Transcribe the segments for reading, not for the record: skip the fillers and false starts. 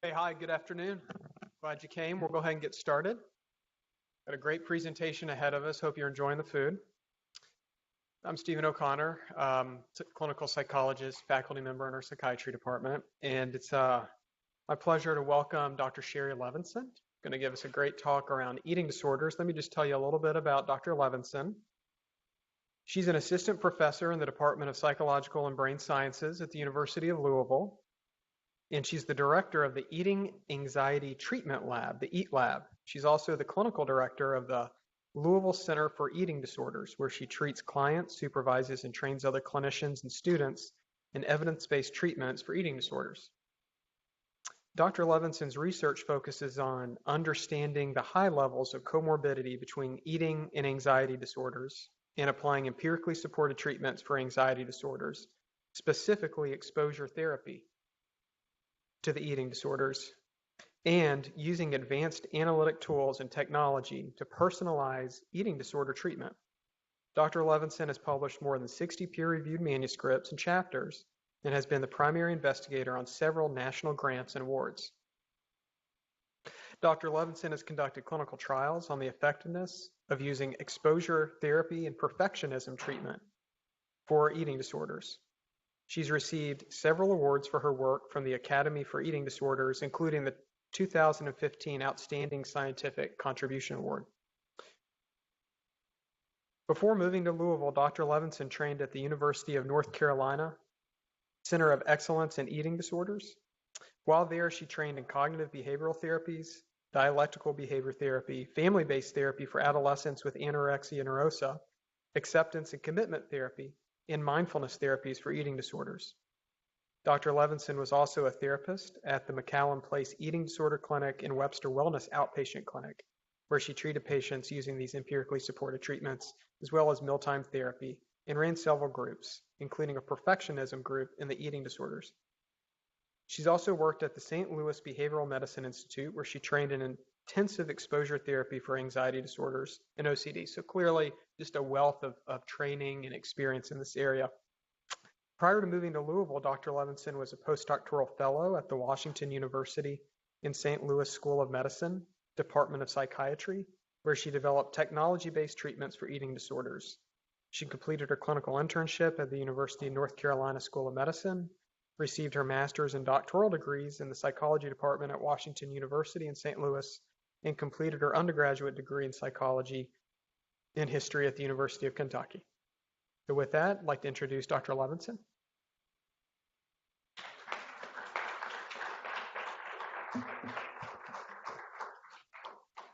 Hey, hi, good afternoon. Glad you came. We'll go ahead and get started. Got a great presentation ahead of us. Hope you're enjoying the food. I'm Stephen O'Connor, clinical psychologist, faculty member in our psychiatry department, and it's my pleasure to welcome Dr. Sherry Levinson, going to give us a great talk around eating disorders. Let me just tell you a little bit about Dr. Levinson. She's an assistant professor in the Department of Psychological and Brain Sciences at the University of Louisville. And she's the director of the Eating Anxiety Treatment Lab, the EAT Lab. She's also the clinical director of the Louisville Center for Eating Disorders, where she treats clients, supervises, and trains other clinicians and students in evidence-based treatments for eating disorders. Dr. Levinson's research focuses on understanding the high levels of comorbidity between eating and anxiety disorders and applying empirically supported treatments for anxiety disorders, specifically exposure therapy to the eating disorders, and using advanced analytic tools and technology to personalize eating disorder treatment. Dr. Levinson has published more than 60 peer-reviewed manuscripts and chapters and has been the primary investigator on several national grants and awards. Dr. Levinson has conducted clinical trials on the effectiveness of using exposure therapy and perfectionism treatment for eating disorders. She's received several awards for her work from the Academy for Eating Disorders, including the 2015 Outstanding Scientific Contribution Award. Before moving to Louisville, Dr. Levinson trained at the University of North Carolina Center of Excellence in Eating Disorders. While there, she trained in cognitive behavioral therapies, dialectical behavior therapy, family-based therapy for adolescents with anorexia nervosa, acceptance and commitment therapy, and mindfulness therapies for eating disorders. Dr. Levinson was also a therapist at the McCallum Place Eating Disorder Clinic and Webster Wellness Outpatient Clinic, where she treated patients using these empirically supported treatments, as well as mealtime therapy, and ran several groups, including a perfectionism group in the eating disorders. She's also worked at the St. Louis Behavioral Medicine Institute, where she trained in intensive exposure therapy for anxiety disorders and OCD. So clearly just a wealth of training and experience in this area. Prior to moving to Louisville, Dr. Levinson was a postdoctoral fellow at the Washington University in St. Louis School of Medicine, Department of Psychiatry, where she developed technology-based treatments for eating disorders. She completed her clinical internship at the University of North Carolina School of Medicine, received her master's and doctoral degrees in the psychology department at Washington University in St. Louis, and completed her undergraduate degree in psychology and history at the University of Kentucky. So with that, I'd like to introduce Dr. Levinson.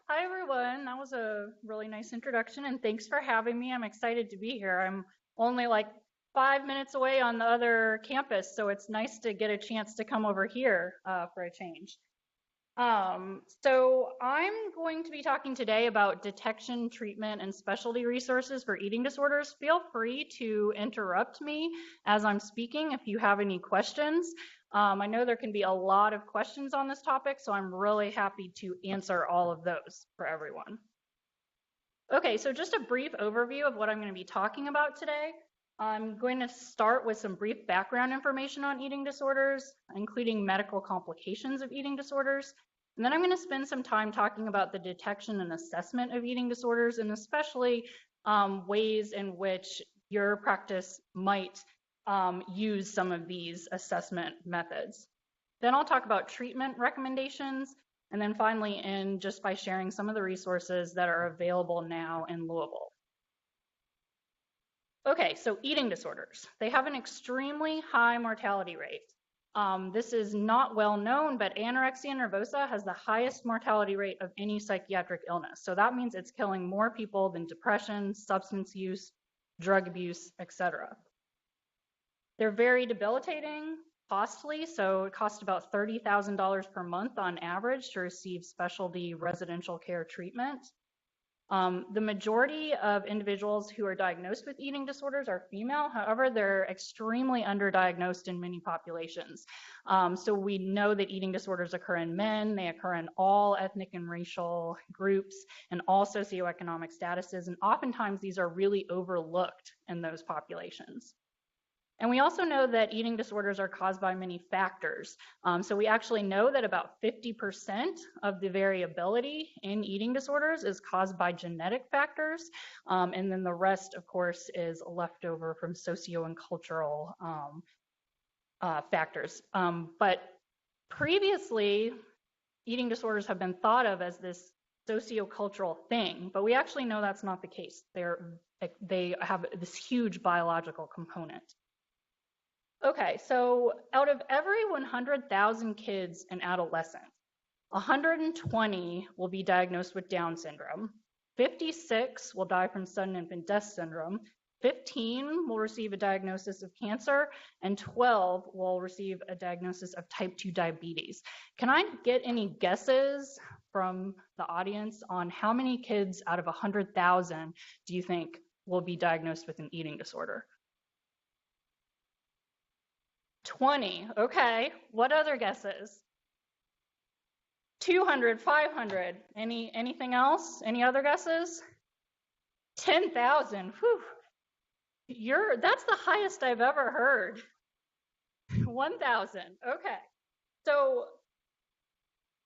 Hi, everyone. That was a really nice introduction, and thanks for having me. I'm excited to be here. I'm only like 5 minutes away on the other campus, so it's nice to get a chance to come over here for a change. So I'm going to be talking today about detection, treatment, and specialty resources for eating disorders. Feel free to interrupt me as I'm speaking if you have any questions. I know there can be a lot of questions on this topic, so I'm really happy to answer all of those for everyone. Okay, so just a brief overview of what I'm going to be talking about today. I'm going to start with some brief background information on eating disorders, including medical complications of eating disorders. And then I'm going to spend some time talking about the detection and assessment of eating disorders, and especially ways in which your practice might use some of these assessment methods. Then I'll talk about treatment recommendations, and then finally end just by sharing some of the resources that are available now in Louisville. Okay, so eating disorders. They have an extremely high mortality rate. This is not well known, but anorexia nervosa has the highest mortality rate of any psychiatric illness. So that means it's killing more people than depression, substance use, drug abuse, etc. They're very debilitating, costly, so it costs about $30,000 per month on average to receive specialty residential care treatment. The majority of individuals who are diagnosed with eating disorders are female. However, they're extremely underdiagnosed in many populations. So we know that eating disorders occur in men, they occur in all ethnic and racial groups and all socioeconomic statuses, and oftentimes these are really overlooked in those populations. And we also know that eating disorders are caused by many factors. So we actually know that about 50% of the variability in eating disorders is caused by genetic factors. And then the rest, of course, is left over from socio and cultural factors. But previously, eating disorders have been thought of as this sociocultural thing, but we actually know that's not the case. They have this huge biological component. Okay, so out of every 100,000 kids and adolescents, 120 will be diagnosed with Down syndrome, 56 will die from sudden infant death syndrome, 15 will receive a diagnosis of cancer, and 12 will receive a diagnosis of type 2 diabetes. Can I get any guesses from the audience on how many kids out of 100,000 do you think will be diagnosed with an eating disorder? 20, okay. What other guesses? 200, 500, anything else? Any other guesses? 10,000, whew. That's the highest I've ever heard. 1,000, okay. So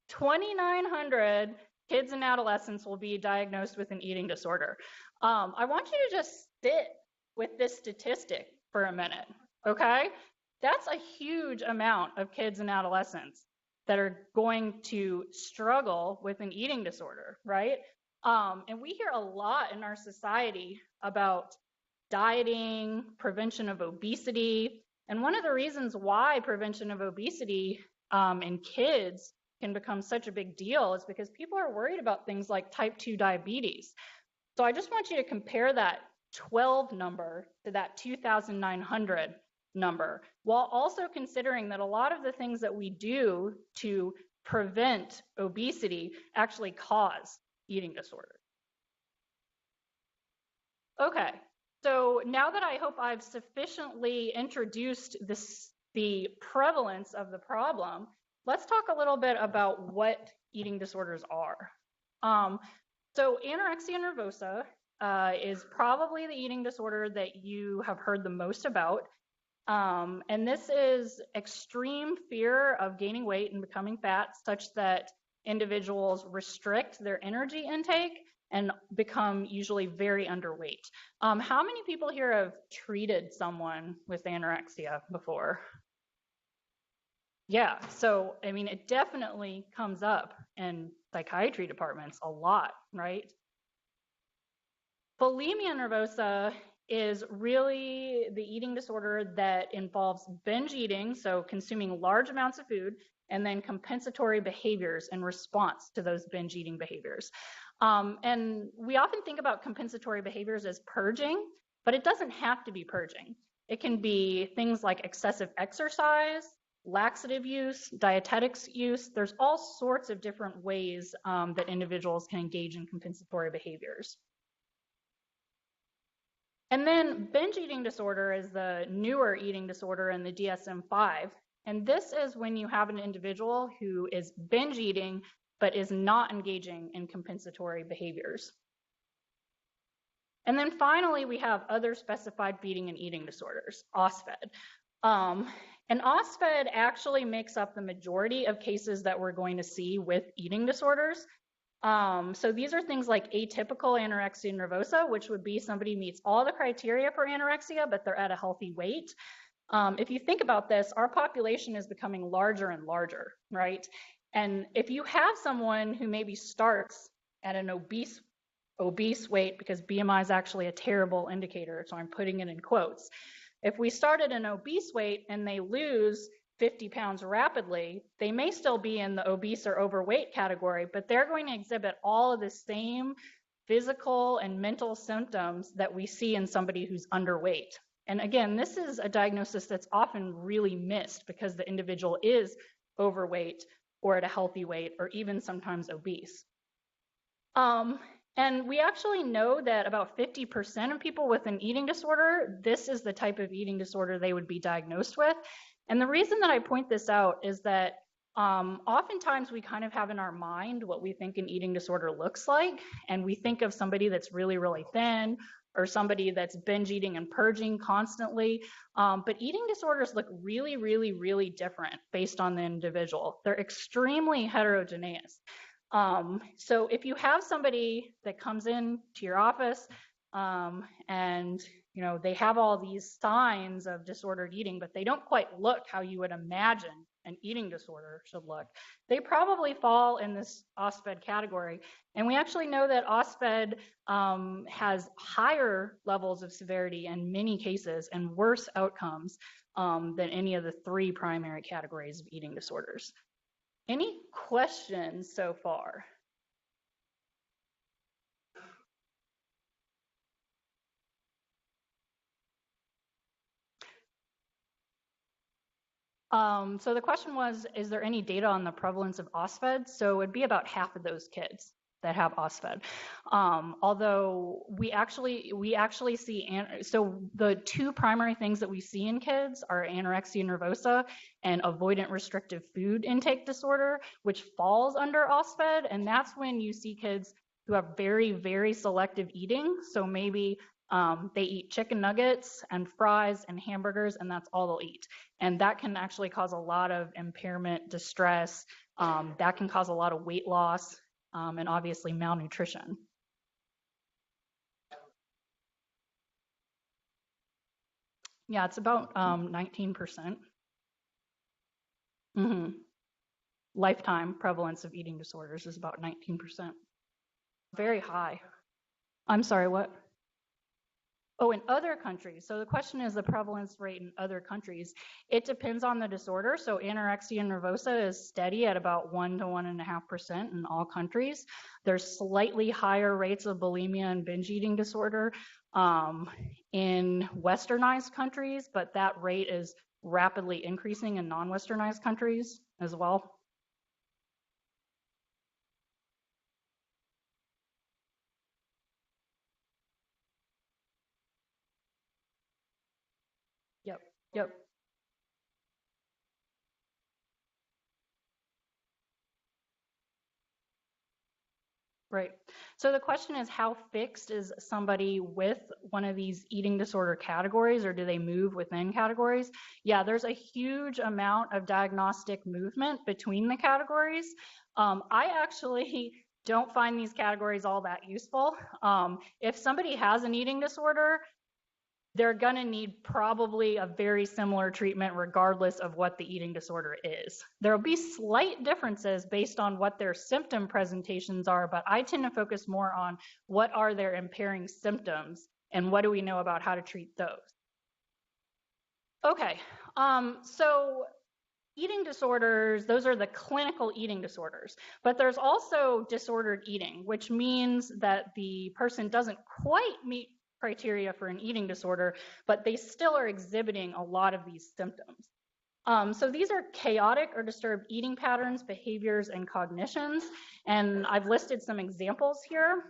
2,900 kids and adolescents will be diagnosed with an eating disorder. I want you to just sit with this statistic for a minute, okay? That's a huge amount of kids and adolescents that are going to struggle with an eating disorder, right? And we hear a lot in our society about dieting, prevention of obesity. And one of the reasons why prevention of obesity in kids can become such a big deal is because people are worried about things like type 2 diabetes. So I just want you to compare that 12 number to that 2,900 number, while also considering that a lot of the things that we do to prevent obesity actually cause eating disorders. Okay, so now that I hope I've sufficiently introduced the prevalence of the problem, let's talk a little bit about what eating disorders are. So anorexia nervosa is probably the eating disorder that you have heard the most about. And this is extreme fear of gaining weight and becoming fat, such that individuals restrict their energy intake and become usually very underweight. How many people here have treated someone with anorexia before? Yeah, so I mean, it definitely comes up in psychiatry departments a lot, right? Bulimia nervosa is really the eating disorder that involves binge eating, so consuming large amounts of food, and then compensatory behaviors in response to those binge eating behaviors. And we often think about compensatory behaviors as purging, but it doesn't have to be purging. It can be things like excessive exercise, laxative use, dietetics use. There's all sorts of different ways that individuals can engage in compensatory behaviors. And then binge eating disorder is the newer eating disorder in the DSM-5. And this is when you have an individual who is binge eating but is not engaging in compensatory behaviors. And then finally, we have other specified feeding and eating disorders, OSFED. And OSFED actually makes up the majority of cases that we're going to see with eating disorders. So these are things like atypical anorexia nervosa, which would be somebody meets all the criteria for anorexia, but they're at a healthy weight. If you think about this, our population is becoming larger and larger, right? And if you have someone who maybe starts at an obese weight, because BMI is actually a terrible indicator, so I'm putting it in quotes. If we start at an obese weight and they lose 50 pounds rapidly, they may still be in the obese or overweight category, but they're going to exhibit all of the same physical and mental symptoms that we see in somebody who's underweight. And again, this is a diagnosis that's often really missed because the individual is overweight or at a healthy weight or even sometimes obese. And we actually know that about 50% of people with an eating disorder, this is the type of eating disorder they would be diagnosed with. And the reason that I point this out is that oftentimes we kind of have in our mind what we think an eating disorder looks like. And we think of somebody that's really, really thin or somebody that's binge eating and purging constantly. But eating disorders look really, really, really different based on the individual. They're extremely heterogeneous. So if you have somebody that comes in to your office and they have all these signs of disordered eating, but they don't quite look how you would imagine an eating disorder should look, they probably fall in this OSFED category. And we actually know that OSFED has higher levels of severity in many cases and worse outcomes than any of the 3 primary categories of eating disorders. Any questions so far? So the question was, is there any data on the prevalence of OSFED? So it'd be about half of those kids that have OSFED. Although we actually see, so the 2 primary things that we see in kids are anorexia nervosa and avoidant restrictive food intake disorder, which falls under OSFED. And that's when you see kids who have very, very selective eating. So maybe they eat chicken nuggets and fries and hamburgers, and that's all they'll eat. And that can actually cause a lot of impairment, distress. That can cause a lot of weight loss and obviously malnutrition. Yeah, it's about 19%. Lifetime prevalence of eating disorders is about 19%. Very high. I'm sorry, what? Oh, in other countries. So the question is the prevalence rate in other countries. It depends on the disorder. So anorexia nervosa is steady at about 1 to 1.5% in all countries. There's slightly higher rates of bulimia and binge eating disorder in westernized countries, but that rate is rapidly increasing in non-westernized countries as well. Yep. Right. So the question is, how fixed is somebody with one of these eating disorder categories, or do they move within categories? Yeah, there's a huge amount of diagnostic movement between the categories. I actually don't find these categories all that useful. If somebody has an eating disorder, they're going to need probably a very similar treatment regardless of what the eating disorder is. There will be slight differences based on what their symptom presentations are, but I tend to focus more on what are their impairing symptoms and what do we know about how to treat those. Okay, so eating disorders, those are the clinical eating disorders, but there's also disordered eating, which means that the person doesn't quite meet criteria for an eating disorder, but they still are exhibiting a lot of these symptoms. So these are chaotic or disturbed eating patterns, behaviors, and cognitions, and I've listed some examples here.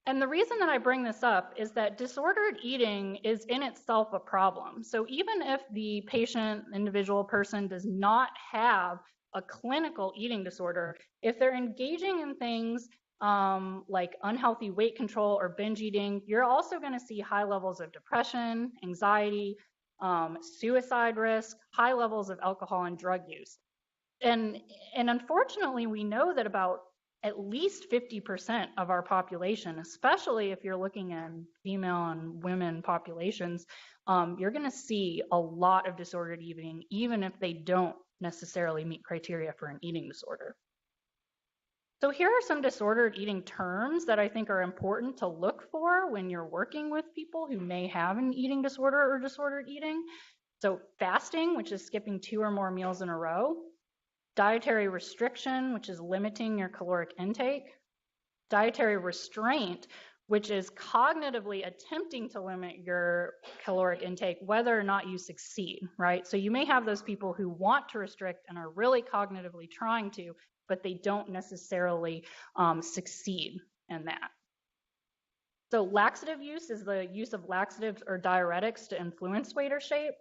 And the reason that I bring this up is that disordered eating is in itself a problem. So even if the patient, individual person does not have a clinical eating disorder, if they're engaging in things like unhealthy weight control or binge eating, you're also going to see high levels of depression, anxiety, suicide risk, high levels of alcohol and drug use. And unfortunately, we know that about at least 50% of our population, especially if you're looking at female and women populations, you're going to see a lot of disordered eating, even if they don't necessarily meet criteria for an eating disorder. So here are some disordered eating terms that I think are important to look for when you're working with people who may have an eating disorder or disordered eating. So fasting, which is skipping 2 or more meals in a row. Dietary restriction, which is limiting your caloric intake. Dietary restraint, which is cognitively attempting to limit your caloric intake, whether or not you succeed, right? So you may have those people who want to restrict and are really cognitively trying to, but they don't necessarily succeed in that. So laxative use is the use of laxatives or diuretics to influence weight or shape.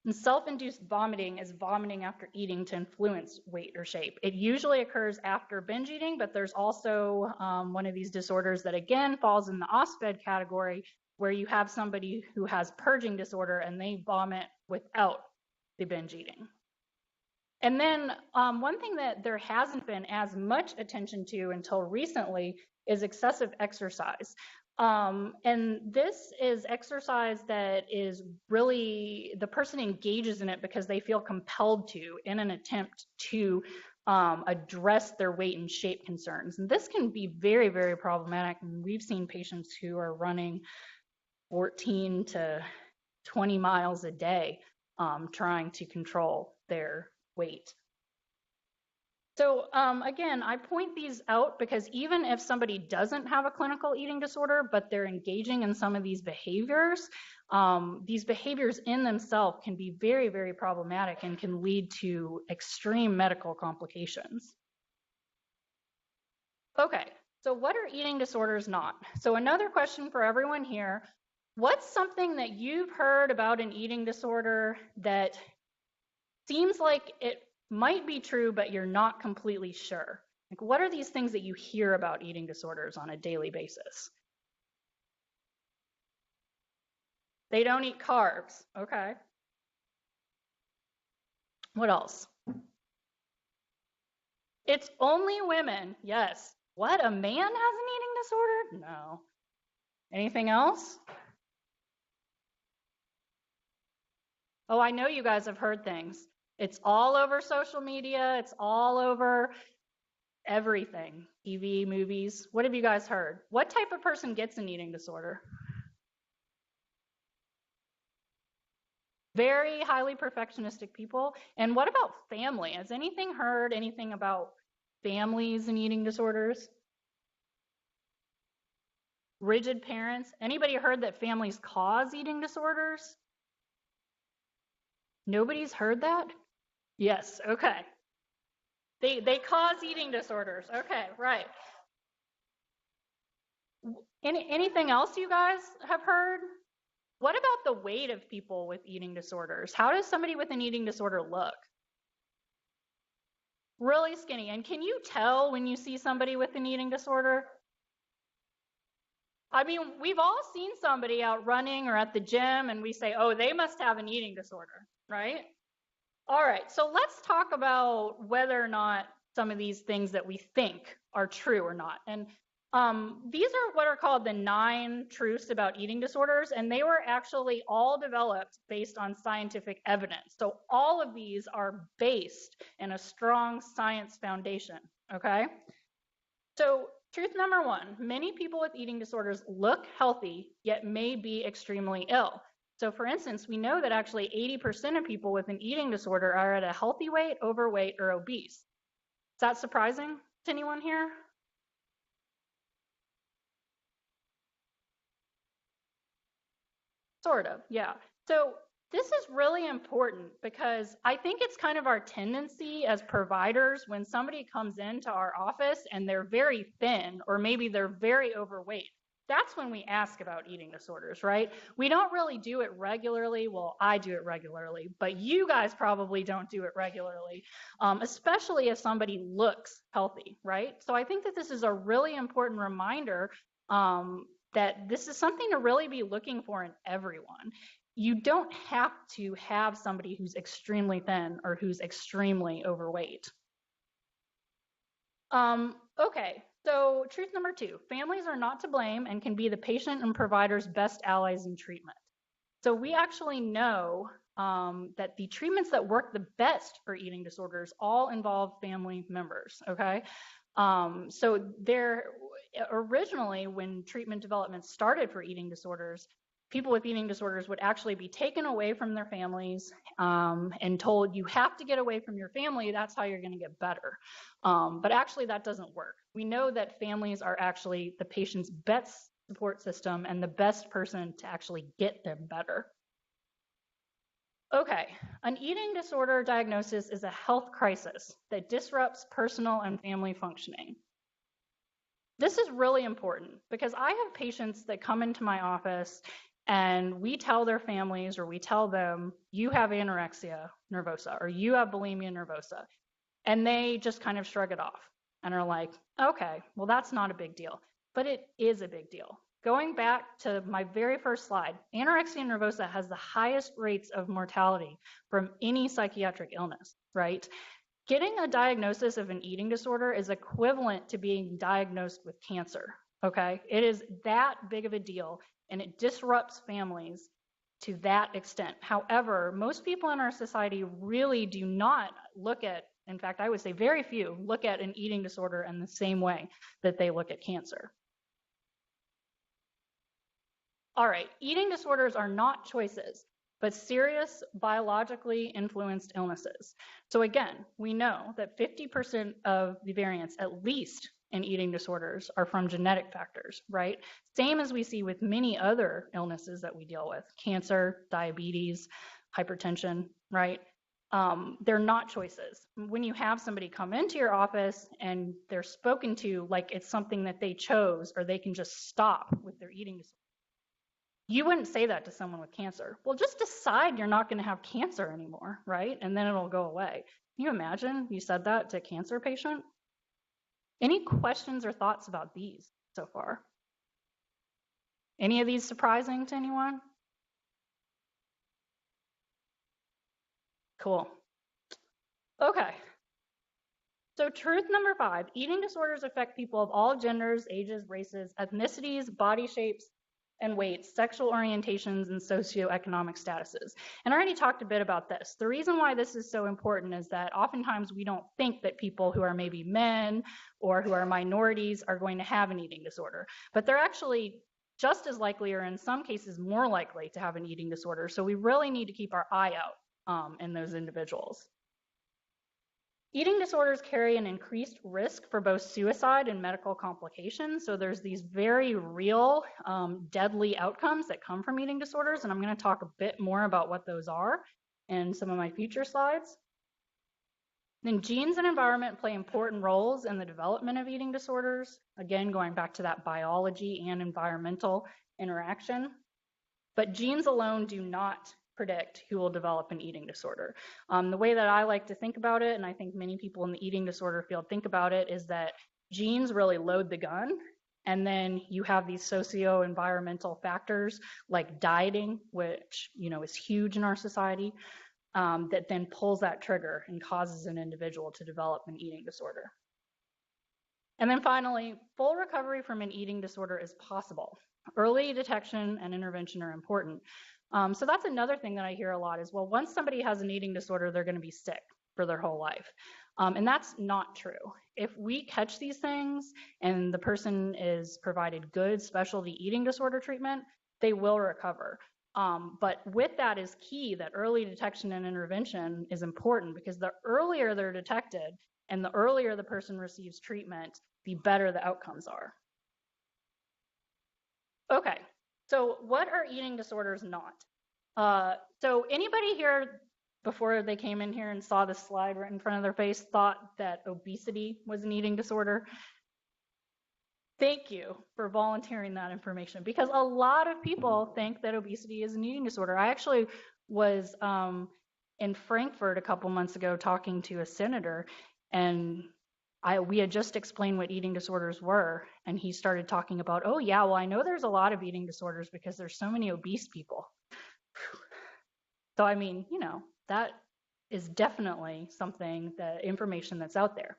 And self-induced vomiting is vomiting after eating to influence weight or shape. It usually occurs after binge eating, but there's also one of these disorders that again falls in the OSPED category, where you have somebody who has purging disorder and they vomit without the binge eating. And then one thing that there hasn't been as much attention to until recently is excessive exercise. And this is exercise that is really, the person engages in it because they feel compelled to in an attempt to address their weight and shape concerns. And this can be very, very problematic. And we've seen patients who are running 14 to 20 miles a day trying to control their weight. So again, I point these out because even if somebody doesn't have a clinical eating disorder, but they're engaging in some of these behaviors in themselves can be very, very problematic and can lead to extreme medical complications. Okay, so what are eating disorders not? So another question for everyone here, what's something that you've heard about an eating disorder that seems like it might be true, but you're not completely sure? Like, what are these things that you hear about eating disorders on a daily basis? They don't eat carbs. Okay. What else? It's only women. Yes. What? A man has an eating disorder? No. Anything else? Oh, I know you guys have heard things. It's all over social media. It's all over everything. TV, movies. What have you guys heard? What type of person gets an eating disorder? Very highly perfectionistic people. And what about family? Has anything heard anything about families and eating disorders? Rigid parents. Anybody heard that families cause eating disorders? Nobody's heard that? Yes, okay. They cause eating disorders. Okay, right. Anything else you guys have heard? What about the weight of people with eating disorders? How does somebody with an eating disorder look? Really skinny. And can you tell when you see somebody with an eating disorder? I mean, we've all seen somebody out running or at the gym and we say, oh, they must have an eating disorder, right? All right, so let's talk about whether or not some of these things that we think are true or not. And these are what are called the 9 truths about eating disorders, and they were actually all developed based on scientific evidence. So all of these are based in a strong science foundation, okay? So truth number 1, many people with eating disorders look healthy, yet may be extremely ill. So for instance, we know that actually 80% of people with an eating disorder are at a healthy weight, overweight, or obese. Is that surprising to anyone here? Sort of, yeah. So this is really important because I think it's kind of our tendency as providers when somebody comes into our office and they're very thin or maybe they're very overweight. That's when we ask about eating disorders, right? We don't really do it regularly. Well, I do it regularly, but you guys probably don't do it regularly, especially if somebody looks healthy, right? So I think that this is a really important reminder that this is something to really be looking for in everyone. You don't have to have somebody who's extremely thin or who's extremely overweight. Okay, so truth number 2, families are not to blame and can be the patient and provider's best allies in treatment. So we actually know that the treatments that work the best for eating disorders all involve family members, okay? So there, originally when treatment development started for eating disorders, people with eating disorders would actually be taken away from their families and told, you have to get away from your family, that's how you're gonna get better. But actually that doesn't work. We know that families are actually the patient's best support system and the best person to actually get them better. Okay, an eating disorder diagnosis is a health crisis that disrupts personal and family functioning. This is really important because I have patients that come into my office And we tell their families, or we tell them, you have anorexia nervosa, or you have bulimia nervosa. And they just kind of shrug it off and are like, okay, well, that's not a big deal. But it is a big deal. Going back to my very first slide, anorexia nervosa has the highest rates of mortality from any psychiatric illness, right? Getting a diagnosis of an eating disorder is equivalent to being diagnosed with cancer, okay? It is that big of a deal, and it disrupts families to that extent. However, most people in our society really do not look at, in fact, I would say very few, look at an eating disorder in the same way that they look at cancer. All right, eating disorders are not choices, but serious biologically influenced illnesses. So again, we know that 50% of the variants, at least in eating disorders, are from genetic factors, right? Same as we see with many other illnesses that we deal with, cancer, diabetes, hypertension, right? They're not choices. When you have somebody come into your office and they're spoken to like it's something that they chose or they can just stop with their eating disorder, you wouldn't say that to someone with cancer. Well, just decide you're not going to have cancer anymore, right? And then it'll go away. Can you imagine you said that to a cancer patient? Any questions or thoughts about these so far? Any of these surprising to anyone? Cool. Okay. So truth number 5, eating disorders affect people of all genders, ages, races, ethnicities, body shapes, and weights, sexual orientations, and socioeconomic statuses. And I already talked a bit about this. The reason why this is so important is that oftentimes we don't think that people who are maybe men or who are minorities are going to have an eating disorder, but they're actually just as likely, or in some cases more likely, to have an eating disorder. So we really need to keep our eye out in those individuals. Eating disorders carry an increased risk for both suicide and medical complications. So there's these very real deadly outcomes that come from eating disorders, and I'm going to talk a bit more about what those are in some of my future slides. Then genes and environment play important roles in the development of eating disorders. Again, going back to that biology and environmental interaction. But genes alone do not predict who will develop an eating disorder. The way that I like to think about it, and I think many people in the eating disorder field think about it, is that genes really load the gun, and then you have these socio-environmental factors like dieting, which is huge in our society, that then pulls that trigger and causes an individual to develop an eating disorder. And then finally, full recovery from an eating disorder is possible. Early detection and intervention are important. So that's another thing that I hear a lot is, well, once somebody has an eating disorder, they're going to be sick for their whole life. And that's not true. If we catch these things and the person is provided good specialty eating disorder treatment, they will recover. But with that is key that early detection and intervention is important, because the earlier they're detected and the earlier the person receives treatment, the better the outcomes are. Okay, so what are eating disorders not? So anybody here, before they came in here and saw this slide right in front of their face, thought that obesity was an eating disorder? Thank you for volunteering that information, because a lot of people think that obesity is an eating disorder. I actually was in Frankfurt a couple months ago talking to a senator, and we had just explained what eating disorders were, and he started talking about, oh yeah, well, I know there's a lot of eating disorders because there's so many obese people. So I mean, that is definitely something, the information that's out there.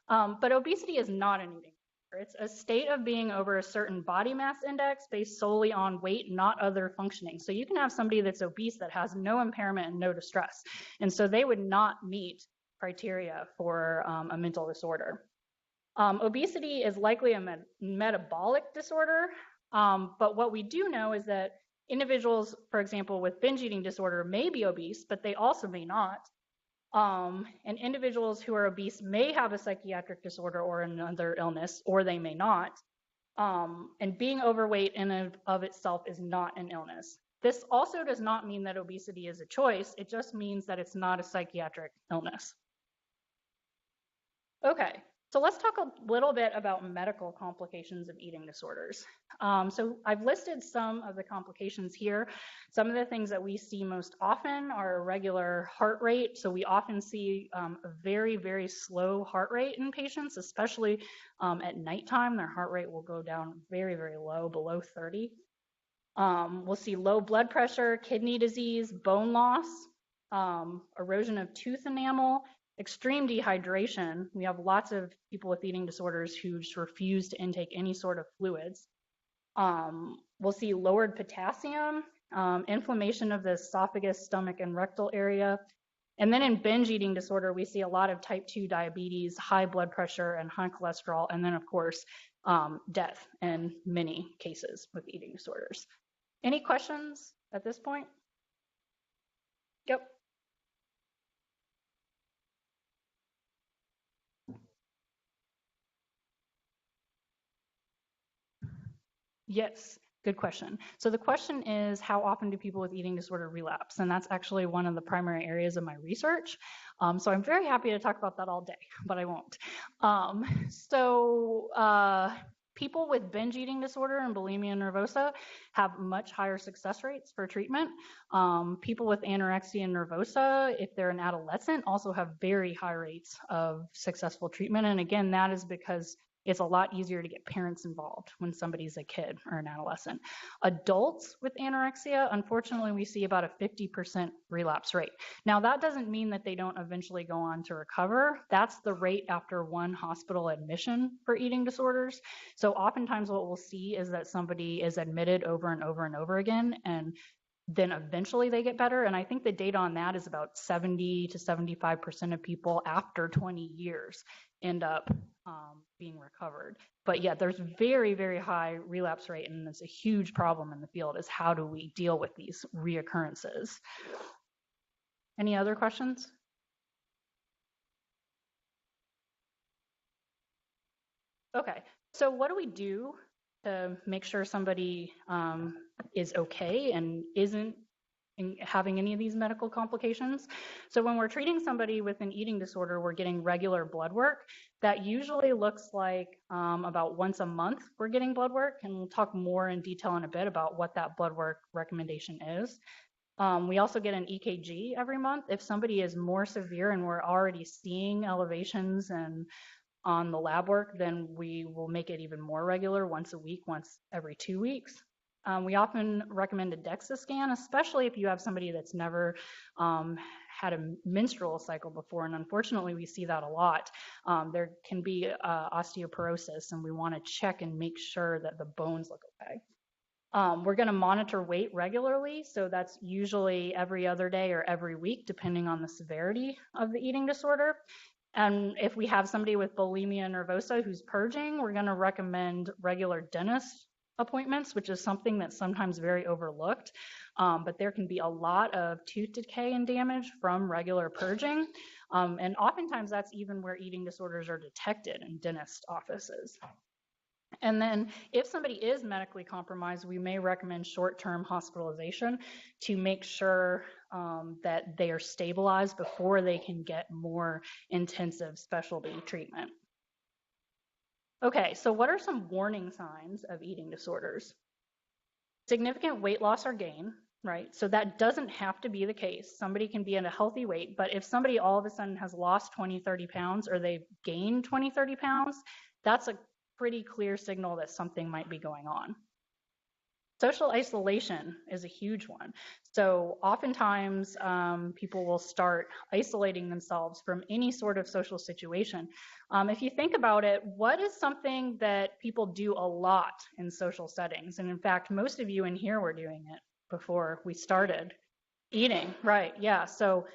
But obesity is not an eating disorder. It's a state of being over a certain body mass index based solely on weight, not other functioning. So you can have somebody that's obese that has no impairment and no distress, and so they would not meet criteria for a mental disorder. Obesity is likely a metabolic disorder, but what we do know is that individuals, for example, with binge eating disorder may be obese, but they also may not. And individuals who are obese may have a psychiatric disorder or another illness, or they may not. And being overweight in and of itself is not an illness. This also does not mean that obesity is a choice. It just means that it's not a psychiatric illness. Okay, So let's talk a little bit about medical complications of eating disorders. So I've listed some of the complications here. Some of the things that we see most often are irregular heart rate. So we often see a very, very slow heart rate in patients, especially at nighttime. Their heart rate will go down very, very low, below 30. We'll see low blood pressure, kidney disease, bone loss, erosion of tooth enamel, extreme dehydration. We have lots of people with eating disorders who just refuse to intake any sort of fluids. We'll see lowered potassium, inflammation of the esophagus, stomach, and rectal area. And then in binge eating disorder, we see a lot of type 2 diabetes, high blood pressure, and high cholesterol. And then, of course, death in many cases with eating disorders. Any questions at this point? Yep. Yes, good question. So the question is, how often do people with eating disorder relapse? And that's actually one of the primary areas of my research. So I'm very happy to talk about that all day, but I won't. People with binge eating disorder and bulimia nervosa have much higher success rates for treatment. People with anorexia nervosa, if they're an adolescent, also have very high rates of successful treatment. And again, that is because it's a lot easier to get parents involved when somebody's a kid or an adolescent. Adults with anorexia, unfortunately, we see about a 50% relapse rate. Now, that doesn't mean that they don't eventually go on to recover. That's the rate after one hospital admission for eating disorders. So oftentimes what we'll see is that somebody is admitted over and over and over again, and then eventually they get better. And I think the data on that is about 70 to 75% of people after 20 years end up being recovered. But yeah, there's very, very high relapse rate, and it's a huge problem in the field is how do we deal with these reoccurrences? Any other questions? Okay, so what do we do to make sure somebody is okay and isn't having any of these medical complications? So when we're treating somebody with an eating disorder, we're getting regular blood work. That usually looks like about once a month we're getting blood work, and we'll talk more in detail in a bit about what that blood work recommendation is. We also get an EKG every month. If somebody is more severe and we're already seeing elevations and on the lab work, then we will make it even more regular, once a week, once every 2 weeks. We often recommend a DEXA scan, especially if you have somebody that's never had a menstrual cycle before, and unfortunately we see that a lot. There can be osteoporosis, and we want to check and make sure that the bones look okay. We're going to monitor weight regularly, so that's usually every other day or every week, depending on the severity of the eating disorder. And if we have somebody with bulimia nervosa who's purging, we're going to recommend regular dentist appointments, which is something that's sometimes very overlooked. But there can be a lot of tooth decay and damage from regular purging. And oftentimes that's even where eating disorders are detected in dentist offices. And then if somebody is medically compromised, we may recommend short-term hospitalization to make sure that they are stabilized before they can get more intensive specialty treatment. Okay, so what are some warning signs of eating disorders? Significant weight loss or gain, right? So that doesn't have to be the case. Somebody can be in a healthy weight, but if somebody all of a sudden has lost 20, 30 pounds or they've gained 20, 30 pounds, that's a pretty clear signal that something might be going on. Social isolation is a huge one. So oftentimes people will start isolating themselves from any sort of social situation. If you think about it, what is something that people do a lot in social settings? And in fact, most of you in here were doing it before we started. Eating, right, yeah. So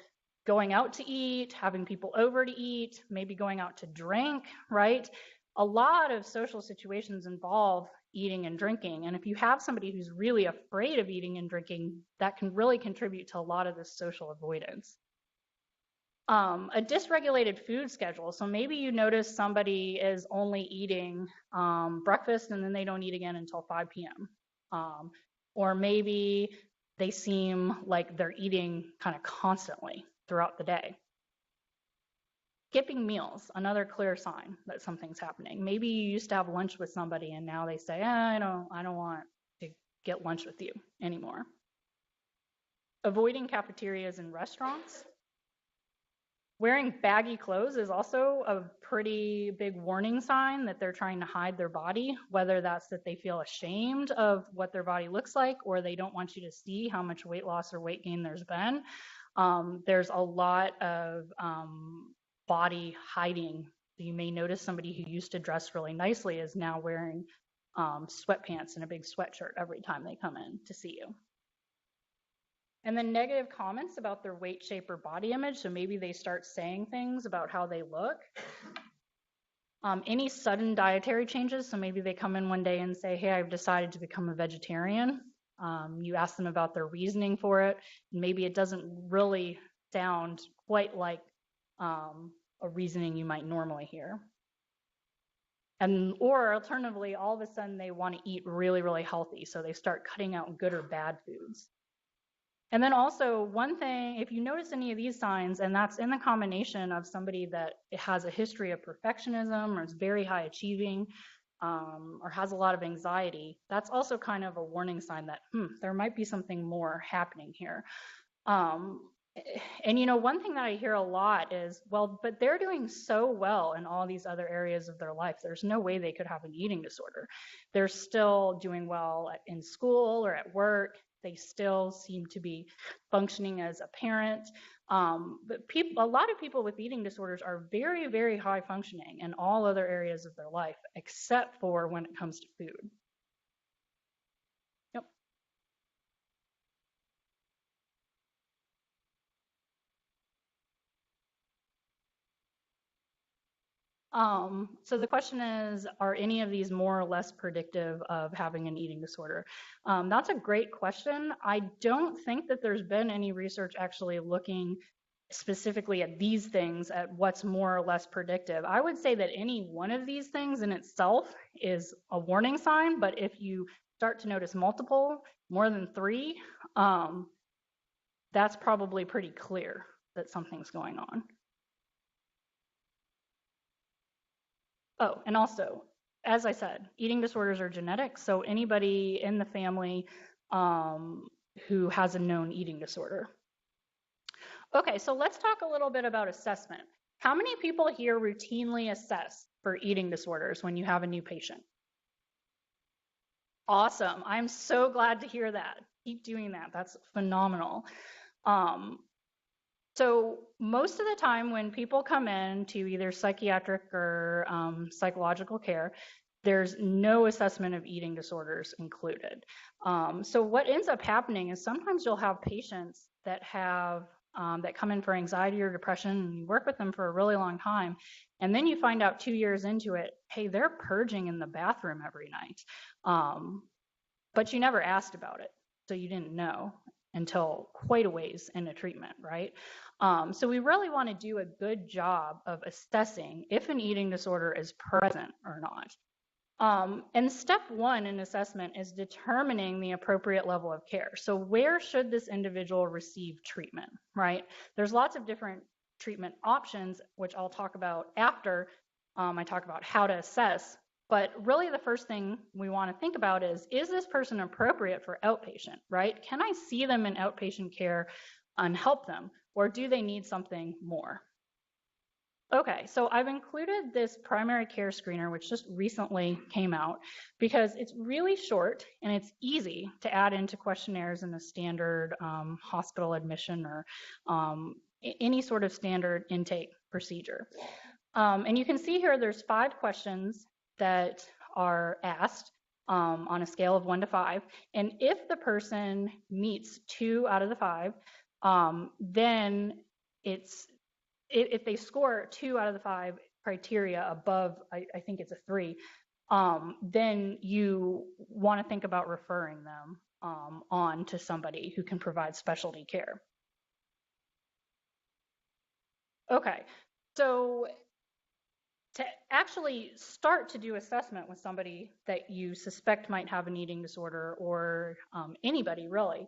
going out to eat, having people over to eat, maybe going out to drink, right? A lot of social situations involve eating and drinking. And if you have somebody who's really afraid of eating and drinking, that can really contribute to a lot of this social avoidance. A dysregulated food schedule. So maybe you notice somebody is only eating breakfast and then they don't eat again until 5 p.m. Or maybe they seem like they're eating kind of constantly throughout the day. Skipping meals, another clear sign that something's happening. Maybe you used to have lunch with somebody and now they say, I don't want to get lunch with you anymore. Avoiding cafeterias and restaurants. Wearing baggy clothes is also a pretty big warning sign that they're trying to hide their body, whether that's that they feel ashamed of what their body looks like or they don't want you to see how much weight loss or weight gain there's been. There's a lot of body hiding. You may notice somebody who used to dress really nicely is now wearing sweatpants and a big sweatshirt every time they come in to see you. And then negative comments about their weight, shape, or body image. So maybe they start saying things about how they look. Any sudden dietary changes. So maybe they come in one day and say, hey, I've decided to become a vegetarian. You ask them about their reasoning for it. And maybe it doesn't really sound quite like a reasoning you might normally hear. Or alternatively, all of a sudden they want to eat really, really healthy. So they start cutting out good or bad foods. And then also one thing, if you notice any of these signs, and that's in the combination of somebody that has a history of perfectionism or is very high achieving or has a lot of anxiety, that's also kind of a warning sign that there might be something more happening here. And one thing that I hear a lot is, well, but they're doing so well in all these other areas of their life. There's no way they could have an eating disorder. They're still doing well in school or at work. They still seem to be functioning as a parent. But a lot of people with eating disorders are very, very high functioning in all other areas of their life, except for when it comes to food. Yep. So the question is, are any of these more or less predictive of having an eating disorder? That's a great question. I don't think that there's been any research actually looking specifically at these things, at what's more or less predictive. I would say that any one of these things in itself is a warning sign, but if you start to notice multiple, more than 3, that's probably pretty clear that something's going on. Oh, and also, as I said, eating disorders are genetic, so anybody in the family who has a known eating disorder. Okay, so let's talk a little bit about assessment. How many people here routinely assess for eating disorders when you have a new patient? Awesome. I'm so glad to hear that. Keep doing that. That's phenomenal. So most of the time when people come in to either psychiatric or psychological care, there's no assessment of eating disorders included. So what ends up happening is sometimes you'll have patients that have that come in for anxiety or depression, and you work with them for a really long time, and then you find out 2 years into it, hey, they're purging in the bathroom every night, but you never asked about it, so you didn't know until quite a ways in a treatment, right? So we really want to do a good job of assessing if an eating disorder is present or not. And step 1 in assessment is determining the appropriate level of care. So where should this individual receive treatment, right? There's lots of different treatment options, which I'll talk about after I talk about how to assess. But really the first thing we want to think about is this person appropriate for outpatient, right? Can I see them in outpatient care and help them, or do they need something more? Okay, so I've included this primary care screener, which just recently came out, because it's really short and it's easy to add into questionnaires in a standard hospital admission or any sort of standard intake procedure. And you can see here there's 5 questions that are asked on a scale of 1 to 5. And if the person meets 2 out of the 5, then if they score 2 out of the 5 criteria above, I think it's a 3, then you want to think about referring them on to somebody who can provide specialty care. Okay, so to actually start to do assessment with somebody that you suspect might have an eating disorder, or anybody really,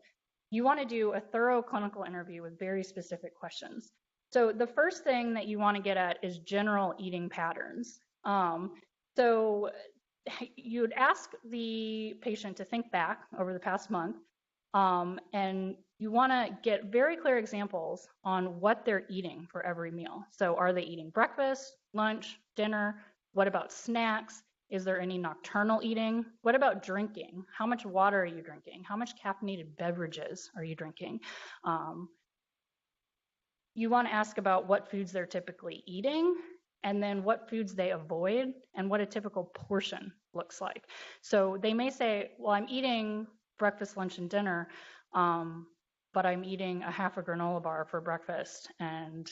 you want to do a thorough clinical interview with very specific questions. So the first thing that you want to get at is general eating patterns. So you'd ask the patient to think back over the past month, and you want to get very clear examples on what they're eating for every meal. So are they eating breakfast, lunch, dinner? What about snacks? Is there any nocturnal eating? What about drinking? How much water are you drinking? How much caffeinated beverages are you drinking? You want to ask about what foods they're typically eating, and then what foods they avoid, and what a typical portion looks like. So they may say, well, I'm eating breakfast, lunch, and dinner, but I'm eating a half a granola bar for breakfast and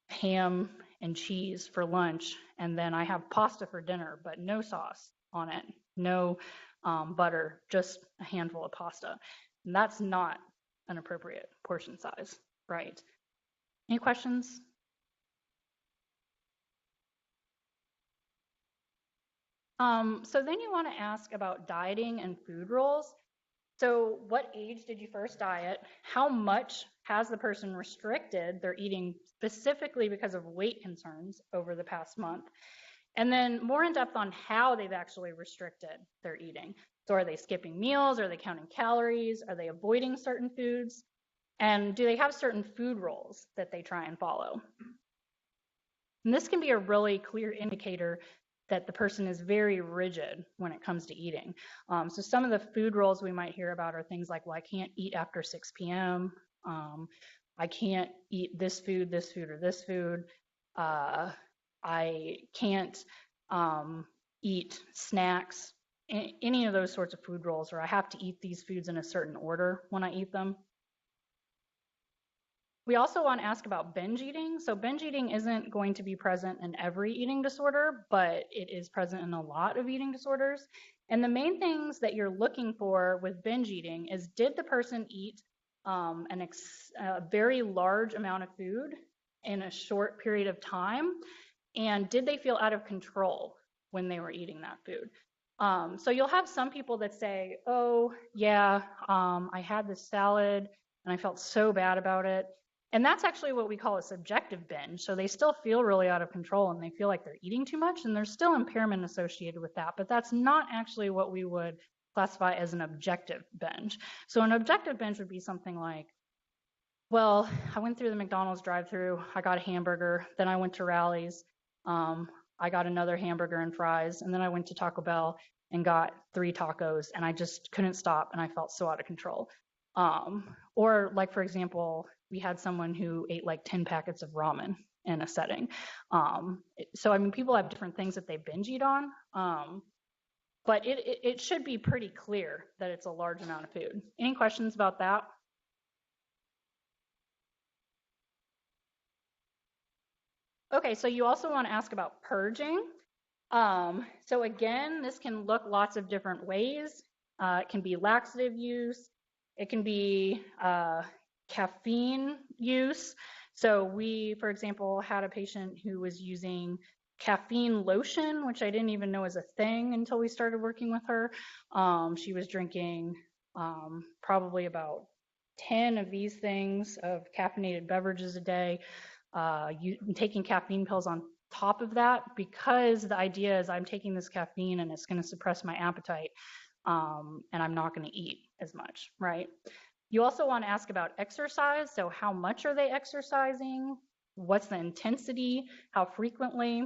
ham and cheese for lunch, and then I have pasta for dinner, but no sauce on it, no butter, just a handful of pasta. And that's not an appropriate portion size, right? Any questions? So then you want to ask about dieting and food rules. So what age did you first diet? How much has the person restricted their eating specifically because of weight concerns over the past month? And then more in depth on how they've actually restricted their eating. So are they skipping meals? Are they counting calories? Are they avoiding certain foods? And do they have certain food rules that they try and follow? And this can be a really clear indicator that the person is very rigid when it comes to eating. So some of the food rules we might hear about are things like, well, I can't eat after 6 p.m. I can't eat this food, or this food. I can't eat snacks, any of those sorts of food rules, or I have to eat these foods in a certain order when I eat them. We also want to ask about binge eating. So binge eating isn't going to be present in every eating disorder, but it is present in a lot of eating disorders. And the main things that you're looking for with binge eating is, did the person eat a very large amount of food in a short period of time? And did they feel out of control when they were eating that food? So you'll have some people that say, oh, yeah, I had this salad and I felt so bad about it. And that's actually what we call a subjective binge. So they still feel really out of control and they feel like they're eating too much, and there's still impairment associated with that. But that's not actually what we would classify as an objective binge. So an objective binge would be something like, well, I went through the McDonald's drive-thru, I got a hamburger, then I went to Rally's, I got another hamburger and fries, and then I went to Taco Bell and got 3 tacos, and I just couldn't stop, and I felt so out of control. Or like, for example, we had someone who ate like 10 packets of ramen in a setting. So, I mean, people have different things that they binge eat on, but it should be pretty clear that it's a large amount of food. Any questions about that? Okay, so you also want to ask about purging. So again, this can look lots of different ways. It can be laxative use. It can be caffeine use. So we, for example, had a patient who was using caffeine lotion, which I didn't even know was a thing until we started working with her. She was drinking probably about 10 of these things of caffeinated beverages a day, taking caffeine pills on top of that, because the idea is I'm taking this caffeine and it's going to suppress my appetite, and I'm not going to eat as much, right? You also want to ask about exercise. So how much are they exercising? What's the intensity? How frequently?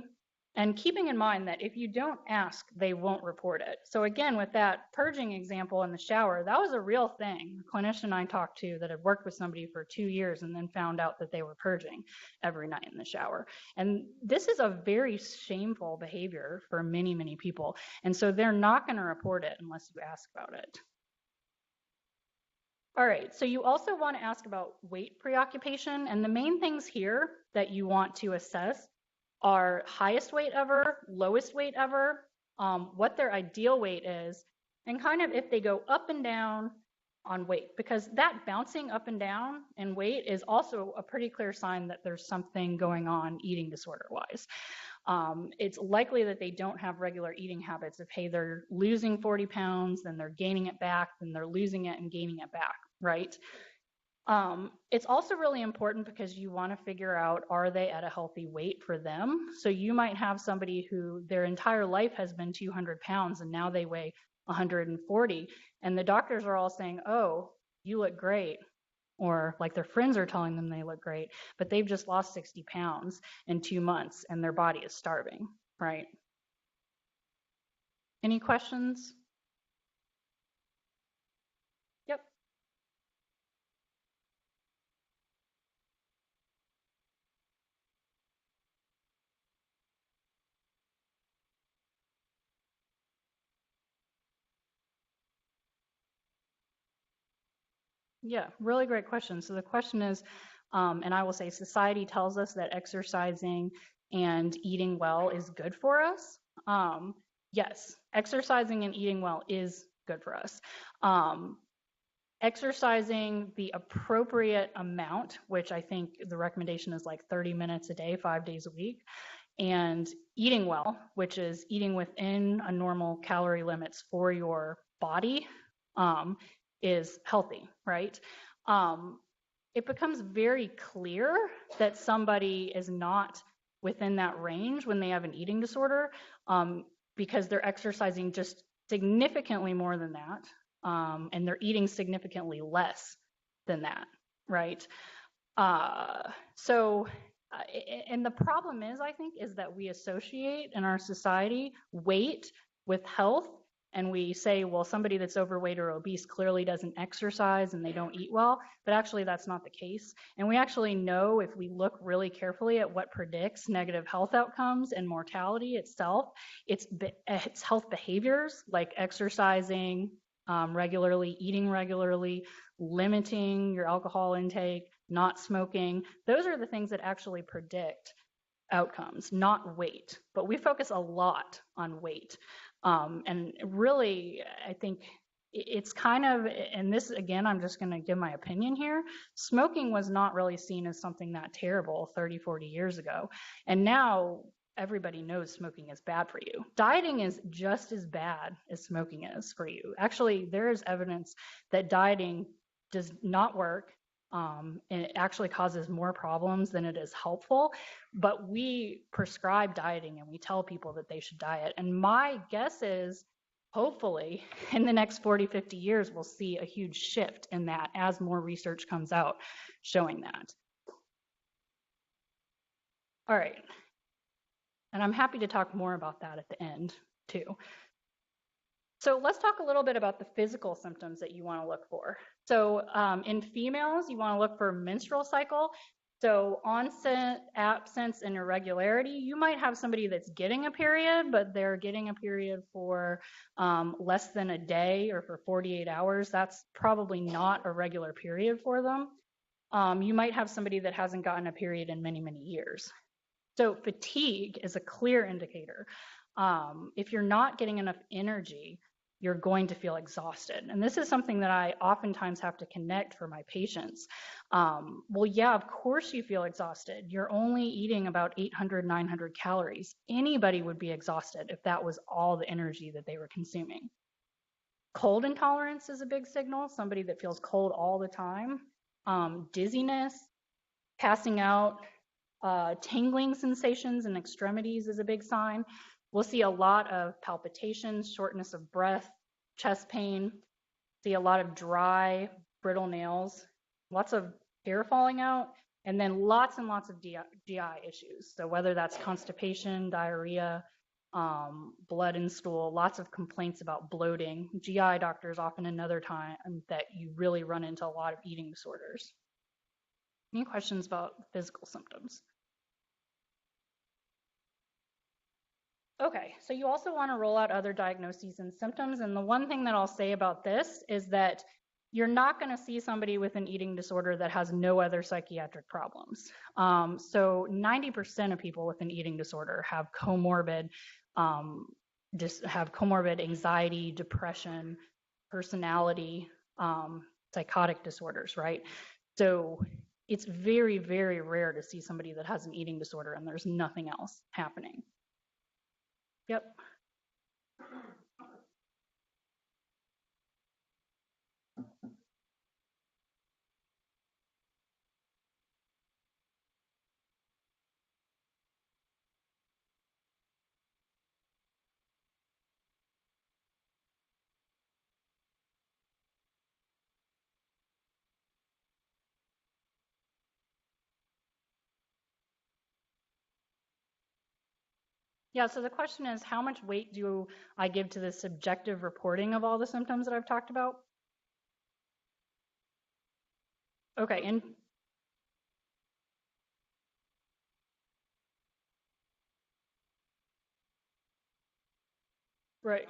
And keeping in mind that if you don't ask, they won't report it. So again, with that purging example in the shower, that was a real thing. A clinician I talked to that had worked with somebody for 2 years and then found out that they were purging every night in the shower. And this is a very shameful behavior for many, many people. And so they're not going to report it unless you ask about it. All right, so you also want to ask about weight preoccupation. And the main things here that you want to assess are highest weight ever, lowest weight ever, what their ideal weight is, and kind of if they go up and down on weight, because that bouncing up and down in weight is also a pretty clear sign that there's something going on eating disorder-wise. It's likely that they don't have regular eating habits. If, hey, they're losing 40 pounds, then they're gaining it back, then they're losing it and gaining it back, right? It's also really important because you want to figure out, are they at a healthy weight for them? So you might have somebody who their entire life has been 200 pounds and now they weigh 140, and the doctors are all saying, oh, you look great. Or like their friends are telling them they look great, but they've just lost 60 pounds in 2 months and their body is starving, right? Any questions? Yep. Yeah, really great question. So the question is, and I will say society tells us that exercising and eating well is good for us. Yes, exercising and eating well is good for us. Exercising the appropriate amount, which I think the recommendation is like 30 minutes a day, 5 days a week, and eating well, which is eating within a normal calorie limits for your body, is healthy, right? It becomes very clear that somebody is not within that range when they have an eating disorder, because they're exercising just significantly more than that, and they're eating significantly less than that, right? So, and the problem is, I think, is that we associate in our society weight with health, and we say, well, somebody that's overweight or obese clearly doesn't exercise and they don't eat well, but actually that's not the case. And we actually know, if we look really carefully at what predicts negative health outcomes and mortality itself, it's health behaviors like exercising regularly, eating regularly, limiting your alcohol intake, not smoking. Those are the things that actually predict outcomes, not weight. But we focus a lot on weight. And really, I think it's kind of, and this, again, I'm just going to give my opinion here. Smoking was not really seen as something that terrible 30, 40 years ago. And now everybody knows smoking is bad for you. Dieting is just as bad as smoking is for you. Actually, there is evidence that dieting does not work. And it actually causes more problems than it is helpful. But we prescribe dieting and we tell people that they should diet. And my guess is, hopefully, in the next 40, 50 years, we'll see a huge shift in that as more research comes out showing that. All right. And I'm happy to talk more about that at the end, too. So let's talk a little bit about the physical symptoms that you want to look for. So in females, you want to look for menstrual cycle. So onset, absence, and irregularity. You might have somebody that's getting a period, but they're getting a period for less than a day or for 48 hours. That's probably not a regular period for them. You might have somebody that hasn't gotten a period in many, many years. So fatigue is a clear indicator. If you're not getting enough energy, you're going to feel exhausted. And this is something that I oftentimes have to connect for my patients. Well, yeah, of course you feel exhausted. You're only eating about 800, 900 calories. Anybody would be exhausted if that was all the energy that they were consuming. Cold intolerance is a big signal, somebody that feels cold all the time. Dizziness, passing out, tingling sensations in extremities is a big sign. We'll see a lot of palpitations, shortness of breath, chest pain, see a lot of dry, brittle nails, lots of hair falling out, and then lots and lots of GI issues. So whether that's constipation, diarrhea, blood and stool, lots of complaints about bloating. GI doctor is often another time that you really run into a lot of eating disorders. Any questions about physical symptoms? Okay, so you also want to roll out other diagnoses and symptoms. And the one thing that I'll say about this is that you're not going to see somebody with an eating disorder that has no other psychiatric problems. So 90% of people with an eating disorder have comorbid anxiety, depression, personality, psychotic disorders, right? So it's very, very rare to see somebody that has an eating disorder and there's nothing else happening. Yep. Yeah, so the question is, how much weight do I give to the subjective reporting of all the symptoms that I've talked about? Okay, and right.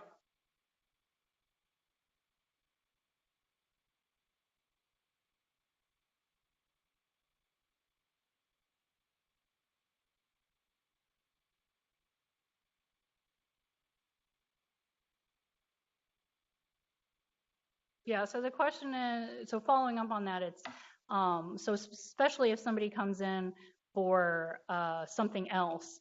Yeah, so the question is, so following up on that, it's, so especially if somebody comes in for something else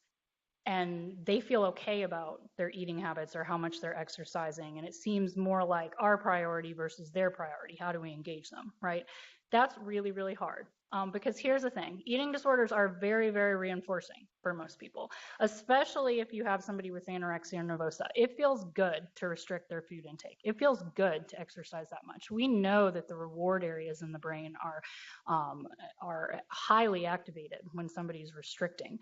and they feel okay about their eating habits or how much they're exercising, and it seems more like our priority versus their priority, how do we engage them, right? That's really, really hard. Because here's the thing, eating disorders are very, very reinforcing for most people, especially if you have somebody with anorexia nervosa. It feels good to restrict their food intake. It feels good to exercise that much. We know that the reward areas in the brain are highly activated when somebody's restricting.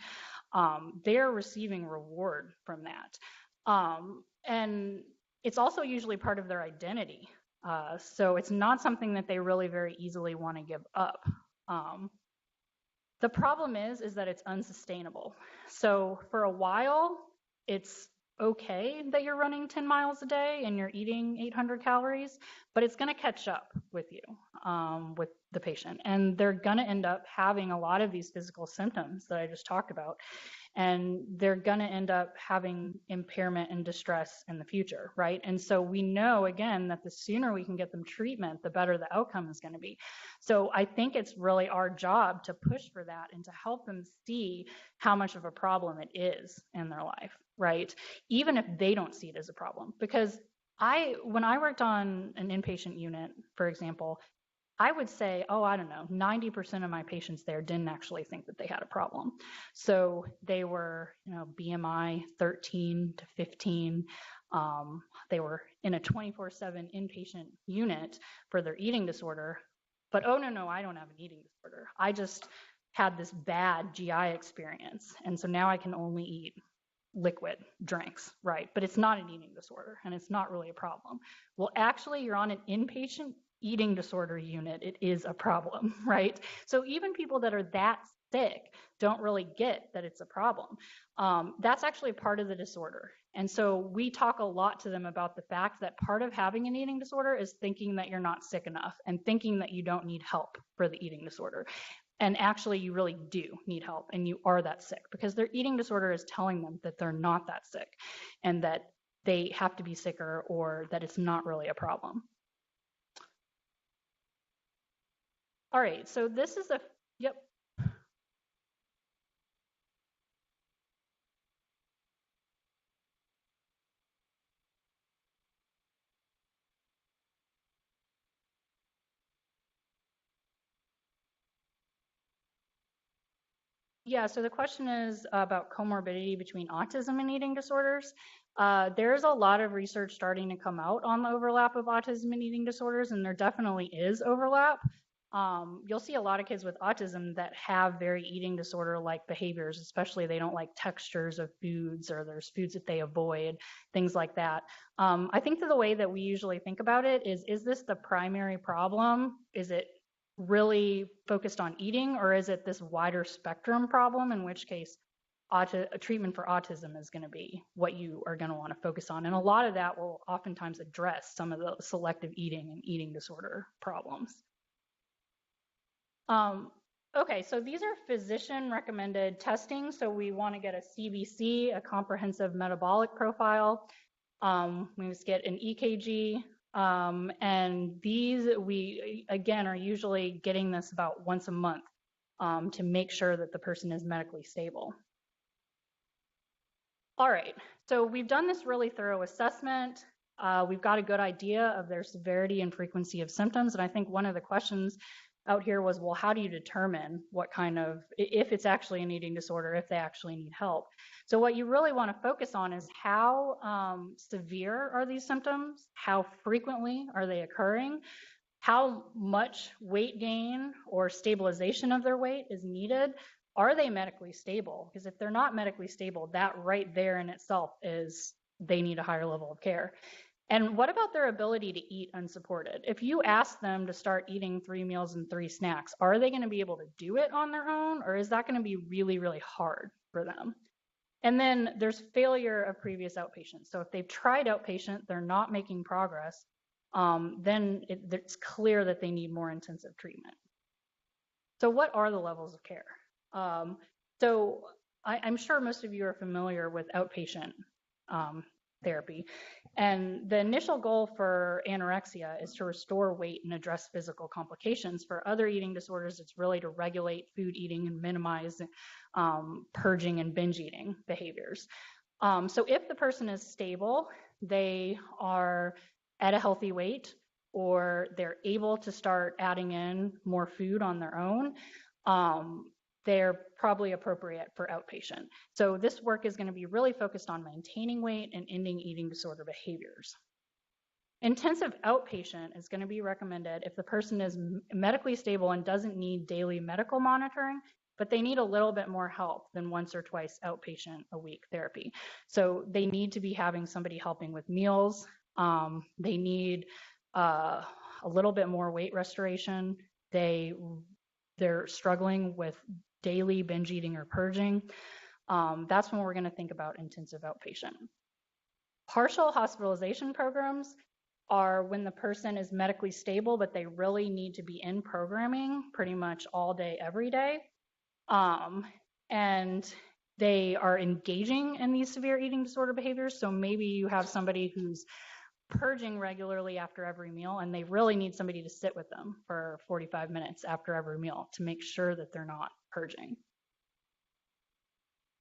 They're receiving reward from that. And it's also usually part of their identity. So it's not something that they really very easily want to give up. Um, the problem is that it's unsustainable. So for a while, it's okay that you're running 10 miles a day and you're eating 800 calories, but it's going to catch up with you, with the patient. And they're going to end up having a lot of these physical symptoms that I just talked about. And they're going to end up having impairment and distress in the future, right? And so we know, again, that the sooner we can get them treatment, the better the outcome is going to be. So I think it's really our job to push for that and to help them see how much of a problem it is in their life, right? Even if they don't see it as a problem. Because when I worked on an inpatient unit, for example, I would say, oh, I don't know, 90% of my patients there didn't actually think that they had a problem. So they were, BMI 13 to 15. They were in a 24/7 inpatient unit for their eating disorder. But oh, no, I don't have an eating disorder. I just had this bad GI experience. And so now I can only eat liquid drinks, right? But it's not an eating disorder and it's not really a problem. Well, actually, you're on an inpatient eating disorder unit. It is a problem, right? So even people that are that sick don't really get that it's a problem. That's actually part of the disorder. And so we talk a lot to them about the fact that part of having an eating disorder is thinking that you're not sick enough and thinking that you don't need help for the eating disorder. And actually, you really do need help and you are that sick because their eating disorder is telling them that they're not that sick and that they have to be sicker or that it's not really a problem. All right, so this is yep. Yeah, so the question is about comorbidity between autism and eating disorders. There's a lot of research starting to come out on the overlap of autism and eating disorders, and there definitely is overlap. You'll see a lot of kids with autism that have very eating disorder-like behaviors, especially they don't like textures of foods or there's foods that they avoid, things like that. I think that the way that we usually think about it is this the primary problem? Is it really focused on eating, or is it this wider spectrum problem, in which case a treatment for autism is going to be what you are going to want to focus on. And a lot of that will oftentimes address some of the selective eating and eating disorder problems. Okay, so these are physician recommended testing. So we want to get a CBC, a comprehensive metabolic profile. We just get an EKG. And these, we, again, are usually getting this about once a month to make sure that the person is medically stable. All right, so we've done this really thorough assessment. We've got a good idea of their severity and frequency of symptoms. And I think one of the questions out here was, well, how do you determine what kind of, if it's actually an eating disorder, if they actually need help? So what you really want to focus on is how severe are these symptoms? How frequently are they occurring? How much weight gain or stabilization of their weight is needed? are they medically stable? Because if they're not medically stable, that right there in itself is they need a higher level of care. And what about their ability to eat unsupported? If you ask them to start eating 3 meals and 3 snacks, are they going to be able to do it on their own, or is that going to be really, really hard for them? And then there's failure of previous outpatients. So if they've tried outpatient, they're not making progress, then it's clear that they need more intensive treatment. So what are the levels of care? So I'm sure most of you are familiar with outpatient therapy. And the initial goal for anorexia is to restore weight and address physical complications. For other eating disorders, it's really to regulate food eating and minimize purging and binge eating behaviors. So if the person is stable, they are at a healthy weight, or they're able to start adding in more food on their own, they're probably appropriate for outpatient. So this work is going to be really focused on maintaining weight and ending eating disorder behaviors. Intensive outpatient is going to be recommended if the person is medically stable and doesn't need daily medical monitoring, but they need a little bit more help than once or twice outpatient a week therapy. So they need to be having somebody helping with meals. They need a little bit more weight restoration. They're struggling with daily binge eating or purging. That's when we're going to think about intensive outpatient. Partial hospitalization programs are when the person is medically stable, but they really need to be in programming pretty much all day, every day. And they are engaging in these severe eating disorder behaviors. So maybe you have somebody who's purging regularly after every meal, and they really need somebody to sit with them for 45 minutes after every meal to make sure that they're not purging.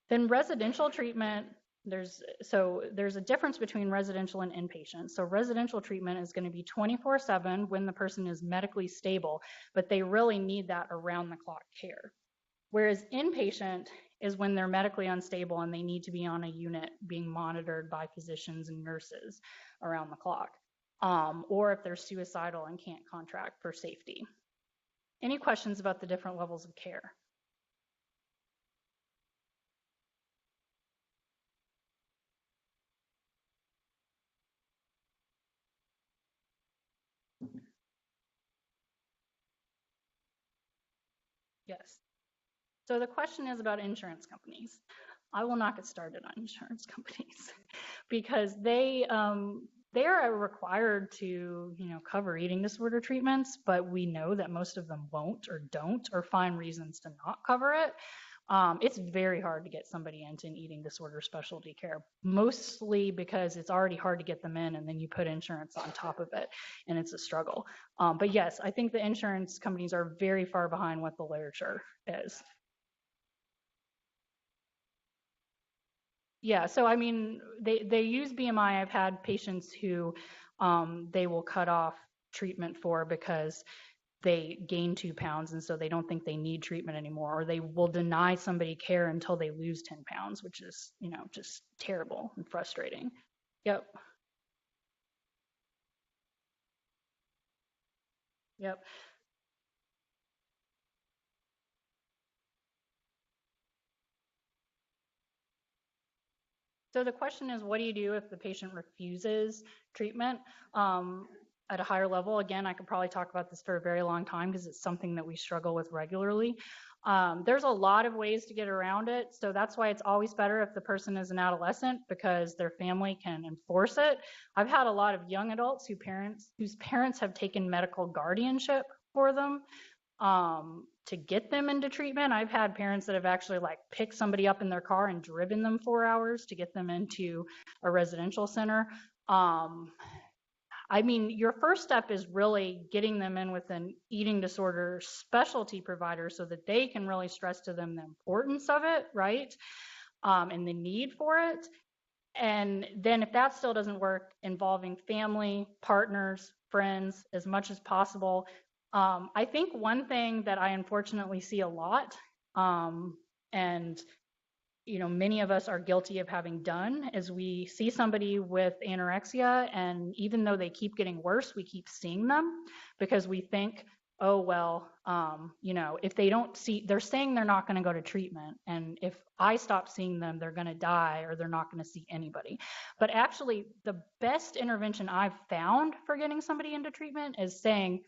Then residential treatment, there's a difference between residential and inpatient. So residential treatment is going to be 24/7 when the person is medically stable, but they really need that around-the-clock care. Whereas inpatient is when they're medically unstable and they need to be on a unit being monitored by physicians and nurses around the clock, or if they're suicidal and can't contract for safety. Any questions about the different levels of care? Yes. So the question is about insurance companies. I will not get started on insurance companies because they are required to, cover eating disorder treatments, but we know that most of them won't or don't or find reasons to not cover it. It's very hard to get somebody into an eating disorder specialty care, mostly because it's already hard to get them in, and then you put insurance on top of it, and it's a struggle. But yes, I think the insurance companies are very far behind what the literature is. Yeah, so I mean, they use BMI. I've had patients who they will cut off treatment for because they gain 2 pounds, and so they don't think they need treatment anymore, or they will deny somebody care until they lose 10 pounds, which is, just terrible and frustrating. Yep. Yep. So the question is, what do you do if the patient refuses treatment at a higher level? Again, I could probably talk about this for a very long time because it's something that we struggle with regularly. There's a lot of ways to get around it. So that's why it's always better if the person is an adolescent, because their family can enforce it. I've had a lot of young adults whose parents have taken medical guardianship for them to get them into treatment. I've had parents that have actually picked somebody up in their car and driven them 4 hours to get them into a residential center. I mean, your first step is really getting them in with an eating disorder specialty provider so that they can really stress to them the importance of it, right? And the need for it. And then if that still doesn't work, involving family, partners, friends, as much as possible. I think one thing that I unfortunately see a lot, and many of us are guilty of having done, is we see somebody with anorexia, and even though they keep getting worse, we keep seeing them because we think oh, well, if they don't see, they're saying they're not going to go to treatment. And if I stop seeing them, they're going to die or they're not going to see anybody. But actually, the best intervention I've found for getting somebody into treatment is saying,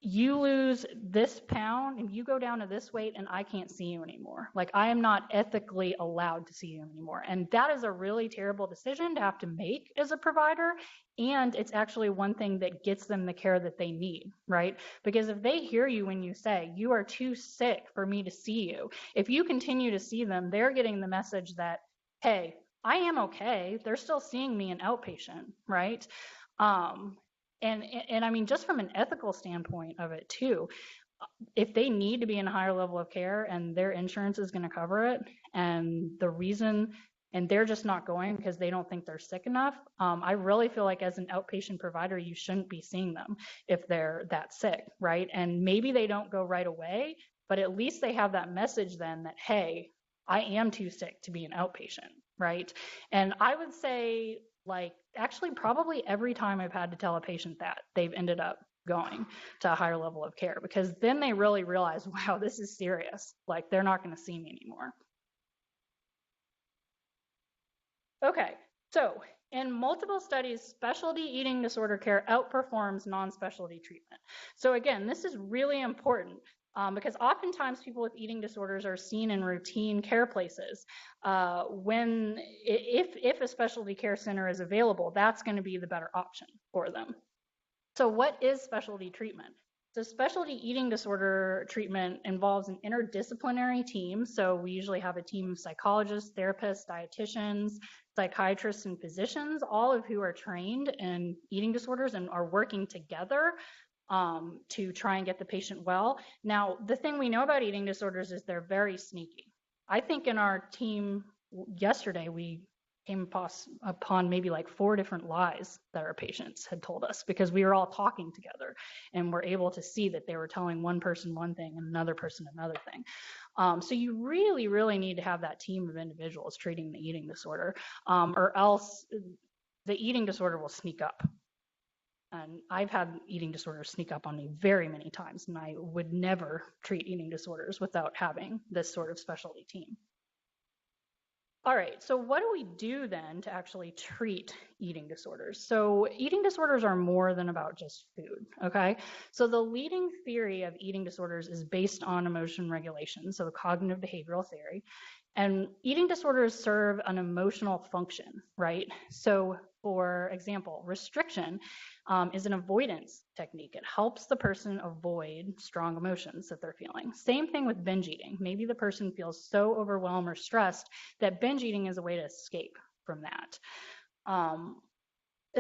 you lose this pound and you go down to this weight and I can't see you anymore. Like, I am not ethically allowed to see you anymore. And that is a really terrible decision to have to make as a provider. And it's actually one thing that gets them the care that they need, right? Because if they hear you when you say, you are too sick for me to see you, if you continue to see them, they're getting the message that, hey, I am okay. They're still seeing me an outpatient, right? And I mean, just from an ethical standpoint of it too, if they need to be in a higher level of care and their insurance is going to cover it, and they're just not going because they don't think they're sick enough, I really feel like as an outpatient provider, you shouldn't be seeing them if they're that sick, right? And maybe they don't go right away, but at least they have that message then that, hey, I am too sick to be an outpatient, right? And I would say, like, actually probably every time I've had to tell a patient that, they've ended up going to a higher level of care, because then they really realize, wow, this is serious. Like, they're not going to see me anymore. Okay, so in multiple studies, specialty eating disorder care outperforms non-specialty treatment. So again, this is really important because oftentimes people with eating disorders are seen in routine care places. If a specialty care center is available, that's going to be the better option for them. So what is specialty treatment? So specialty eating disorder treatment involves an interdisciplinary team. So we usually have a team of psychologists, therapists, dietitians, psychiatrists, and physicians, all of who are trained in eating disorders and are working together to try and get the patient well. Now, the thing we know about eating disorders is they're very sneaky. I think in our team yesterday, we came upon maybe like 4 different lies that our patients had told us, because we were all talking together and were able to see that they were telling one person one thing and another person another thing. So you really, really need to have that team of individuals treating the eating disorder, or else the eating disorder will sneak up. And I've had eating disorders sneak up on me very many times, and I would never treat eating disorders without having this sort of specialty team. All right, so what do we do then to actually treat eating disorders? So eating disorders are more than about just food, okay? So the leading theory of eating disorders is based on emotion regulation, so cognitive behavioral theory. And eating disorders serve an emotional function, right? So for example, restriction is an avoidance technique. It helps the person avoid strong emotions that they're feeling. Same thing with binge eating. Maybe the person feels so overwhelmed or stressed that binge eating is a way to escape from that.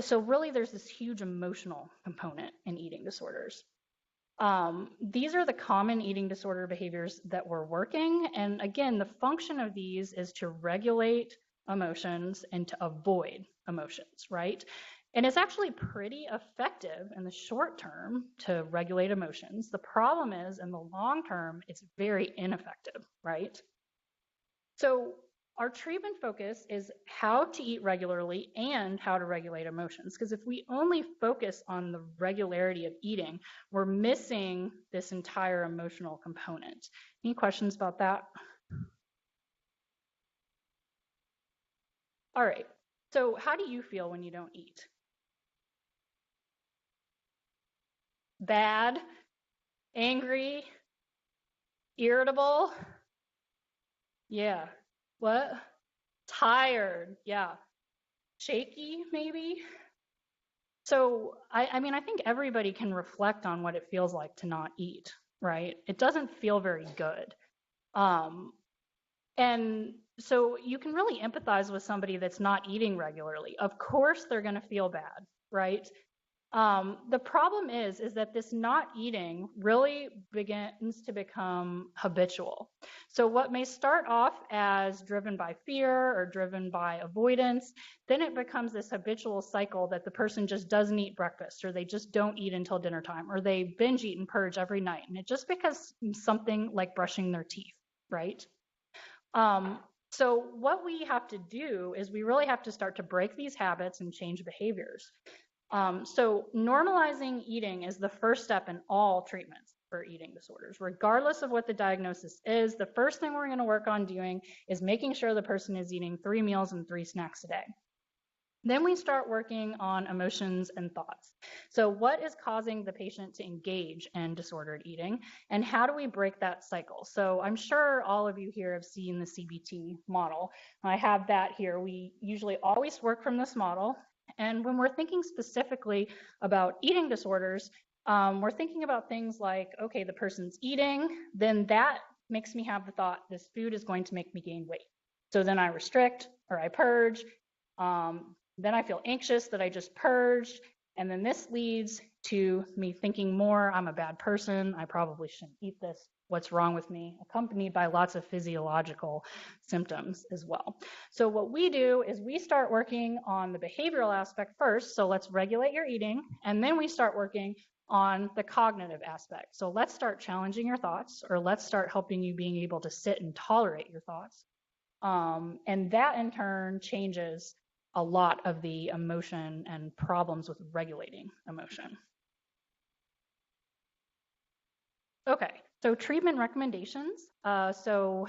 So really there's this huge emotional component in eating disorders. These are the common eating disorder behaviors that we're working. And again, the function of these is to regulate emotions and to avoid emotions, right? And it's actually pretty effective in the short term to regulate emotions. The problem is, in the long term, it's very ineffective, right? So our treatment focus is how to eat regularly and how to regulate emotions. Because if we only focus on the regularity of eating, we're missing this entire emotional component. Any questions about that? All right. So how do you feel when you don't eat? Bad, angry, irritable? Yeah. What? Tired. Yeah. Shaky, maybe? So, I mean, I think everybody can reflect on what it feels like to not eat, right? It doesn't feel very good. And so you can really empathize with somebody that's not eating regularly. Of course, they're going to feel bad, right? The problem is that this not eating really begins to become habitual. So what may start off as driven by fear or driven by avoidance, then it becomes this habitual cycle that the person just doesn't eat breakfast, or they just don't eat until dinner time, or they binge eat and purge every night. And it just becomes something like brushing their teeth, right? So what we have to do is we really have to start to break these habits and change behaviors. So normalizing eating is the first step in all treatments for eating disorders. Regardless of what the diagnosis is, the first thing we're going to work on doing is making sure the person is eating 3 meals and 3 snacks a day. Then we start working on emotions and thoughts. So what is causing the patient to engage in disordered eating, and how do we break that cycle? So I'm sure all of you here have seen the CBT model. I have that here. We usually always work from this model. And when we're thinking specifically about eating disorders, we're thinking about things like, okay, the person's eating, then that makes me have the thought, this food is going to make me gain weight. So then I restrict or I purge. Then I feel anxious that I just purged. And then this leads to me thinking more, I'm a bad person. I probably shouldn't eat this. What's wrong with me? Accompanied by lots of physiological symptoms as well. So what we do is we start working on the behavioral aspect first. So let's regulate your eating. And then we start working on the cognitive aspect. So let's start challenging your thoughts, or let's start helping you being able to sit and tolerate your thoughts. And that in turn changes a lot of the emotion and problems with regulating emotion. Okay, so treatment recommendations. So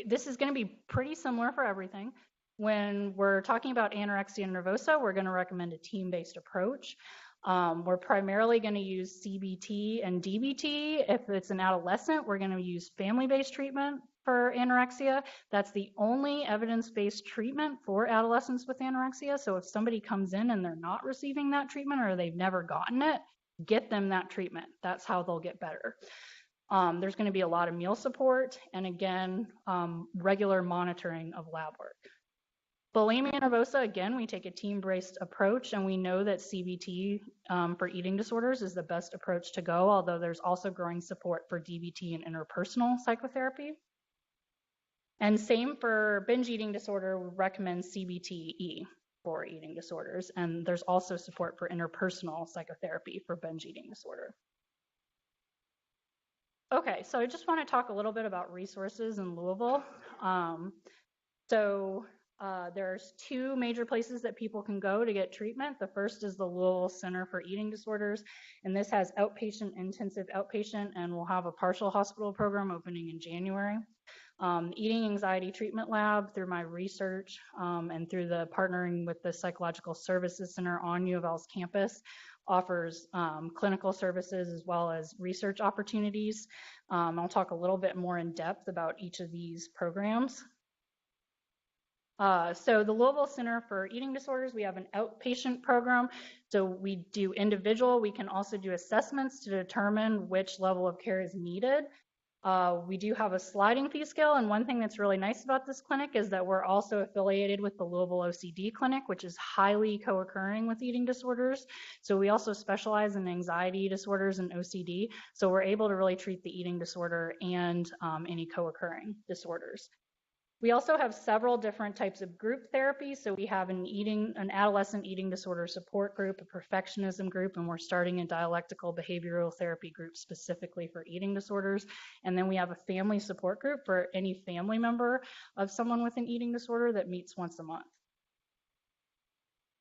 this is going to be pretty similar for everything. When we're talking about anorexia nervosa, we're going to recommend a team-based approach. We're primarily going to use CBT and DBT. If it's an adolescent, we're going to use family-based treatment for anorexia. That's the only evidence-based treatment for adolescents with anorexia. So if somebody comes in and they're not receiving that treatment, or they've never gotten it, get them that treatment. That's how they'll get better. There's going to be a lot of meal support, and again, regular monitoring of lab work. Bulimia nervosa, again, we take a team-based approach, and we know that CBT for eating disorders is the best approach to go, although there's also growing support for DBT and interpersonal psychotherapy. And same for binge eating disorder, we recommend CBT-E for eating disorders, and there's also support for interpersonal psychotherapy for binge eating disorder. Okay, so I just want to talk a little bit about resources in Louisville. There's 2 major places that people can go to get treatment. The first is the Louisville Center for Eating Disorders, and this has outpatient, intensive outpatient, and we'll have a partial hospital program opening in January. Eating Anxiety Treatment Lab, through my research and through the partnering with the Psychological Services Center on U of L's campus, offers clinical services as well as research opportunities. I'll talk a little bit more in depth about each of these programs. So the Louisville Center for Eating Disorders, we have an outpatient program. So we do individual. We can also do assessments to determine which level of care is needed. We do have a sliding fee scale, and one thing that's really nice about this clinic is that we're also affiliated with the Louisville OCD clinic, which is highly co-occurring with eating disorders. So we also specialize in anxiety disorders and OCD, so we're able to really treat the eating disorder and any co-occurring disorders. We also have several different types of group therapy. So we have an adolescent eating disorder support group, a perfectionism group, and we're starting a dialectical behavioral therapy group specifically for eating disorders. And then we have a family support group for any family member of someone with an eating disorder that meets once a month.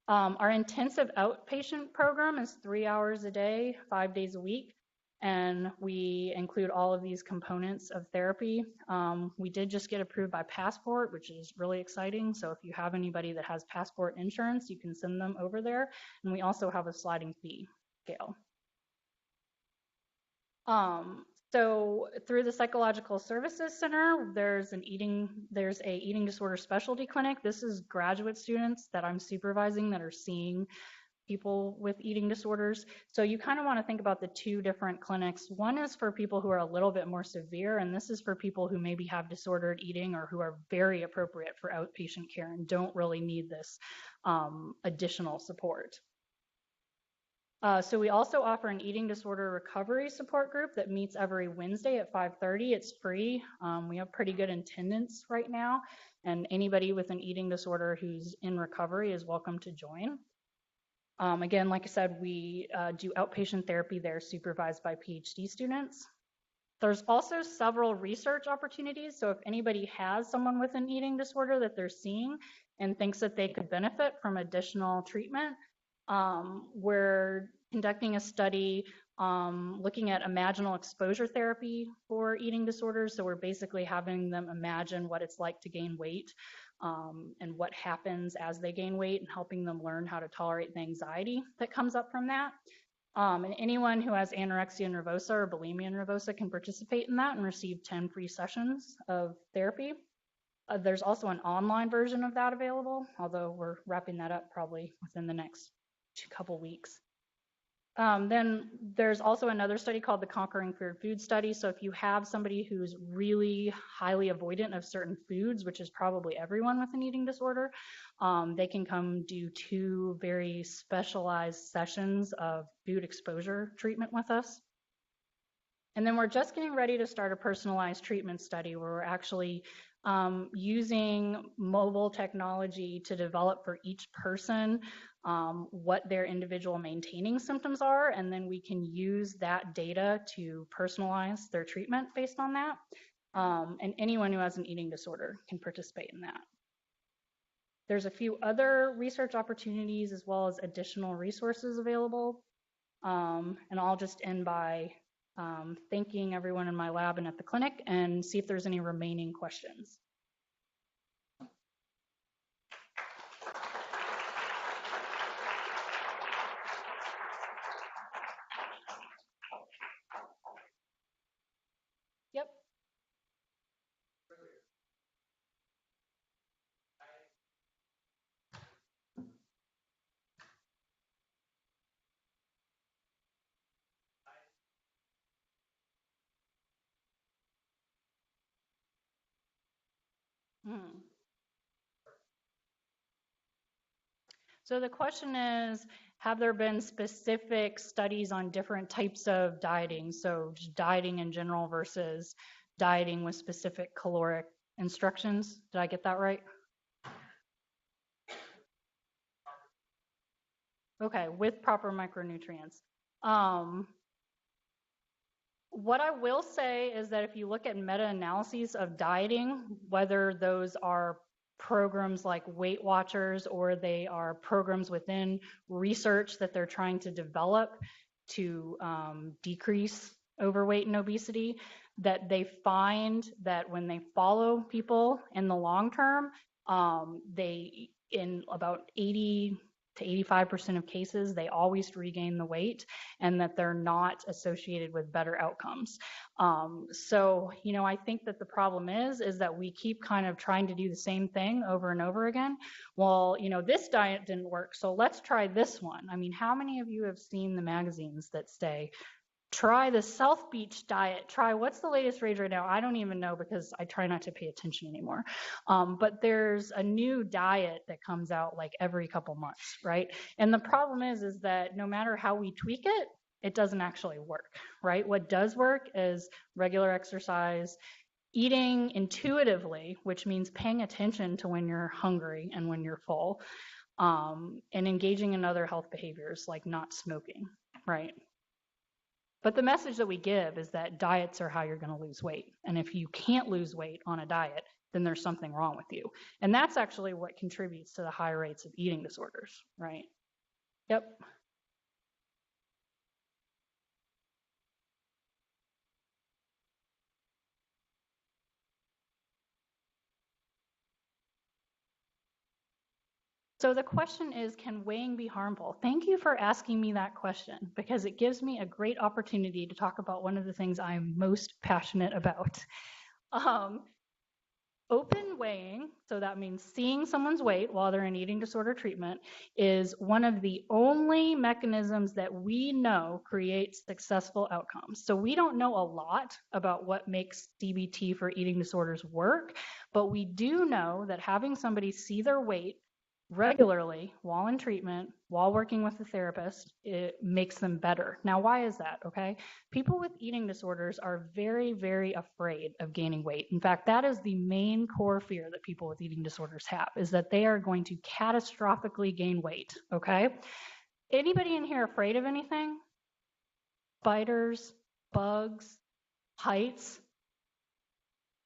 Our intensive outpatient program is 3 hours a day, 5 days a week. And we include all of these components of therapy. We did just get approved by Passport, which is really exciting. So if you have anybody that has Passport insurance, you can send them over there. And we also have a sliding fee scale. So through the Psychological Services Center, there's a eating disorder specialty clinic. This is graduate students that I'm supervising that are seeing people with eating disorders. So you kind of want to think about the 2 different clinics. One is for people who are a little bit more severe, and this is for people who maybe have disordered eating or who are very appropriate for outpatient care and don't really need this additional support. So we also offer an eating disorder recovery support group that meets every Wednesday at 5:30. It's free. We have pretty good attendance right now, and anybody with an eating disorder who's in recovery is welcome to join. Again, like I said, we do outpatient therapy there supervised by PhD students. There's also several research opportunities. So if anybody has someone with an eating disorder that they're seeing and thinks that they could benefit from additional treatment, We're conducting a study looking at imaginal exposure therapy for eating disorders. So we're basically having them imagine what it's like to gain weight and what happens as they gain weight, and helping them learn how to tolerate the anxiety that comes up from that. And anyone who has anorexia nervosa or bulimia nervosa can participate in that and receive 10 free sessions of therapy. There's also an online version of that available, although we're wrapping that up probably within the next couple weeks. Then there's also another study called the Conquering Feared Food Study. So if you have somebody who's really highly avoidant of certain foods, which is probably everyone with an eating disorder, they can come do 2 very specialized sessions of food exposure treatment with us. And then we're just getting ready to start a personalized treatment study where we're actually using mobile technology to develop for each person what their individual maintaining symptoms are, and then we can use that data to personalize their treatment based on that. And anyone who has an eating disorder can participate in that. There's a few other research opportunities as well as additional resources available. And I'll just end by thanking everyone in my lab and at the clinic and see if there's any remaining questions. Yep. So the question is, have there been specific studies on different types of dieting? So just dieting in general versus dieting with specific caloric instructions. Did I get that right? Okay, with proper micronutrients. What I will say is that if you look at meta-analyses of dieting, whether those are programs like Weight Watchers or they are programs within research that they're trying to develop to decrease overweight and obesity, that they find that when they follow people in the long term, they, in about 80 to 85% of cases, they always regain the weight, and that they're not associated with better outcomes. So, I think that the problem is that we keep kind of trying to do the same thing over and over again. Well, this diet didn't work, so let's try this one. I mean, how many of you have seen the magazines that say, try the South Beach diet, try what's the latest rage right now? I don't even know because I try not to pay attention anymore. But there's a new diet that comes out like every couple months, right? And the problem is that no matter how we tweak it, it doesn't actually work, right? What does work is regular exercise, eating intuitively, which means paying attention to when you're hungry and when you're full, and engaging in other health behaviors like not smoking, right? But the message that we give is that diets are how you're going to lose weight. And if you can't lose weight on a diet, then there's something wrong with you. And that's actually what contributes to the high rates of eating disorders, right? Yep. So the question is, can weighing be harmful? Thank you for asking me that question, because it gives me a great opportunity to talk about one of the things I'm most passionate about. Open weighing, so that means seeing someone's weight while they're in eating disorder treatment, is one of the only mechanisms that we know creates successful outcomes. So we don't know a lot about what makes CBT for eating disorders work, but we do know that having somebody see their weight regularly while in treatment, while working with a therapist, it makes them better. Now, why is that? Okay. People with eating disorders are very, very afraid of gaining weight. In fact, that is the main core fear that people with eating disorders have, is that they are going to catastrophically gain weight. Okay. Anybody in here afraid of anything? Spiders, bugs, heights?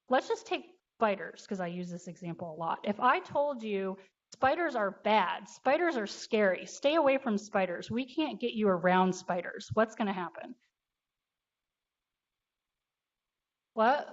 Let's just take spiders, because I use this example a lot. If I told you Spiders are bad. Spiders are scary. Stay away from spiders. We can't get you around spiders. What's going to happen? What?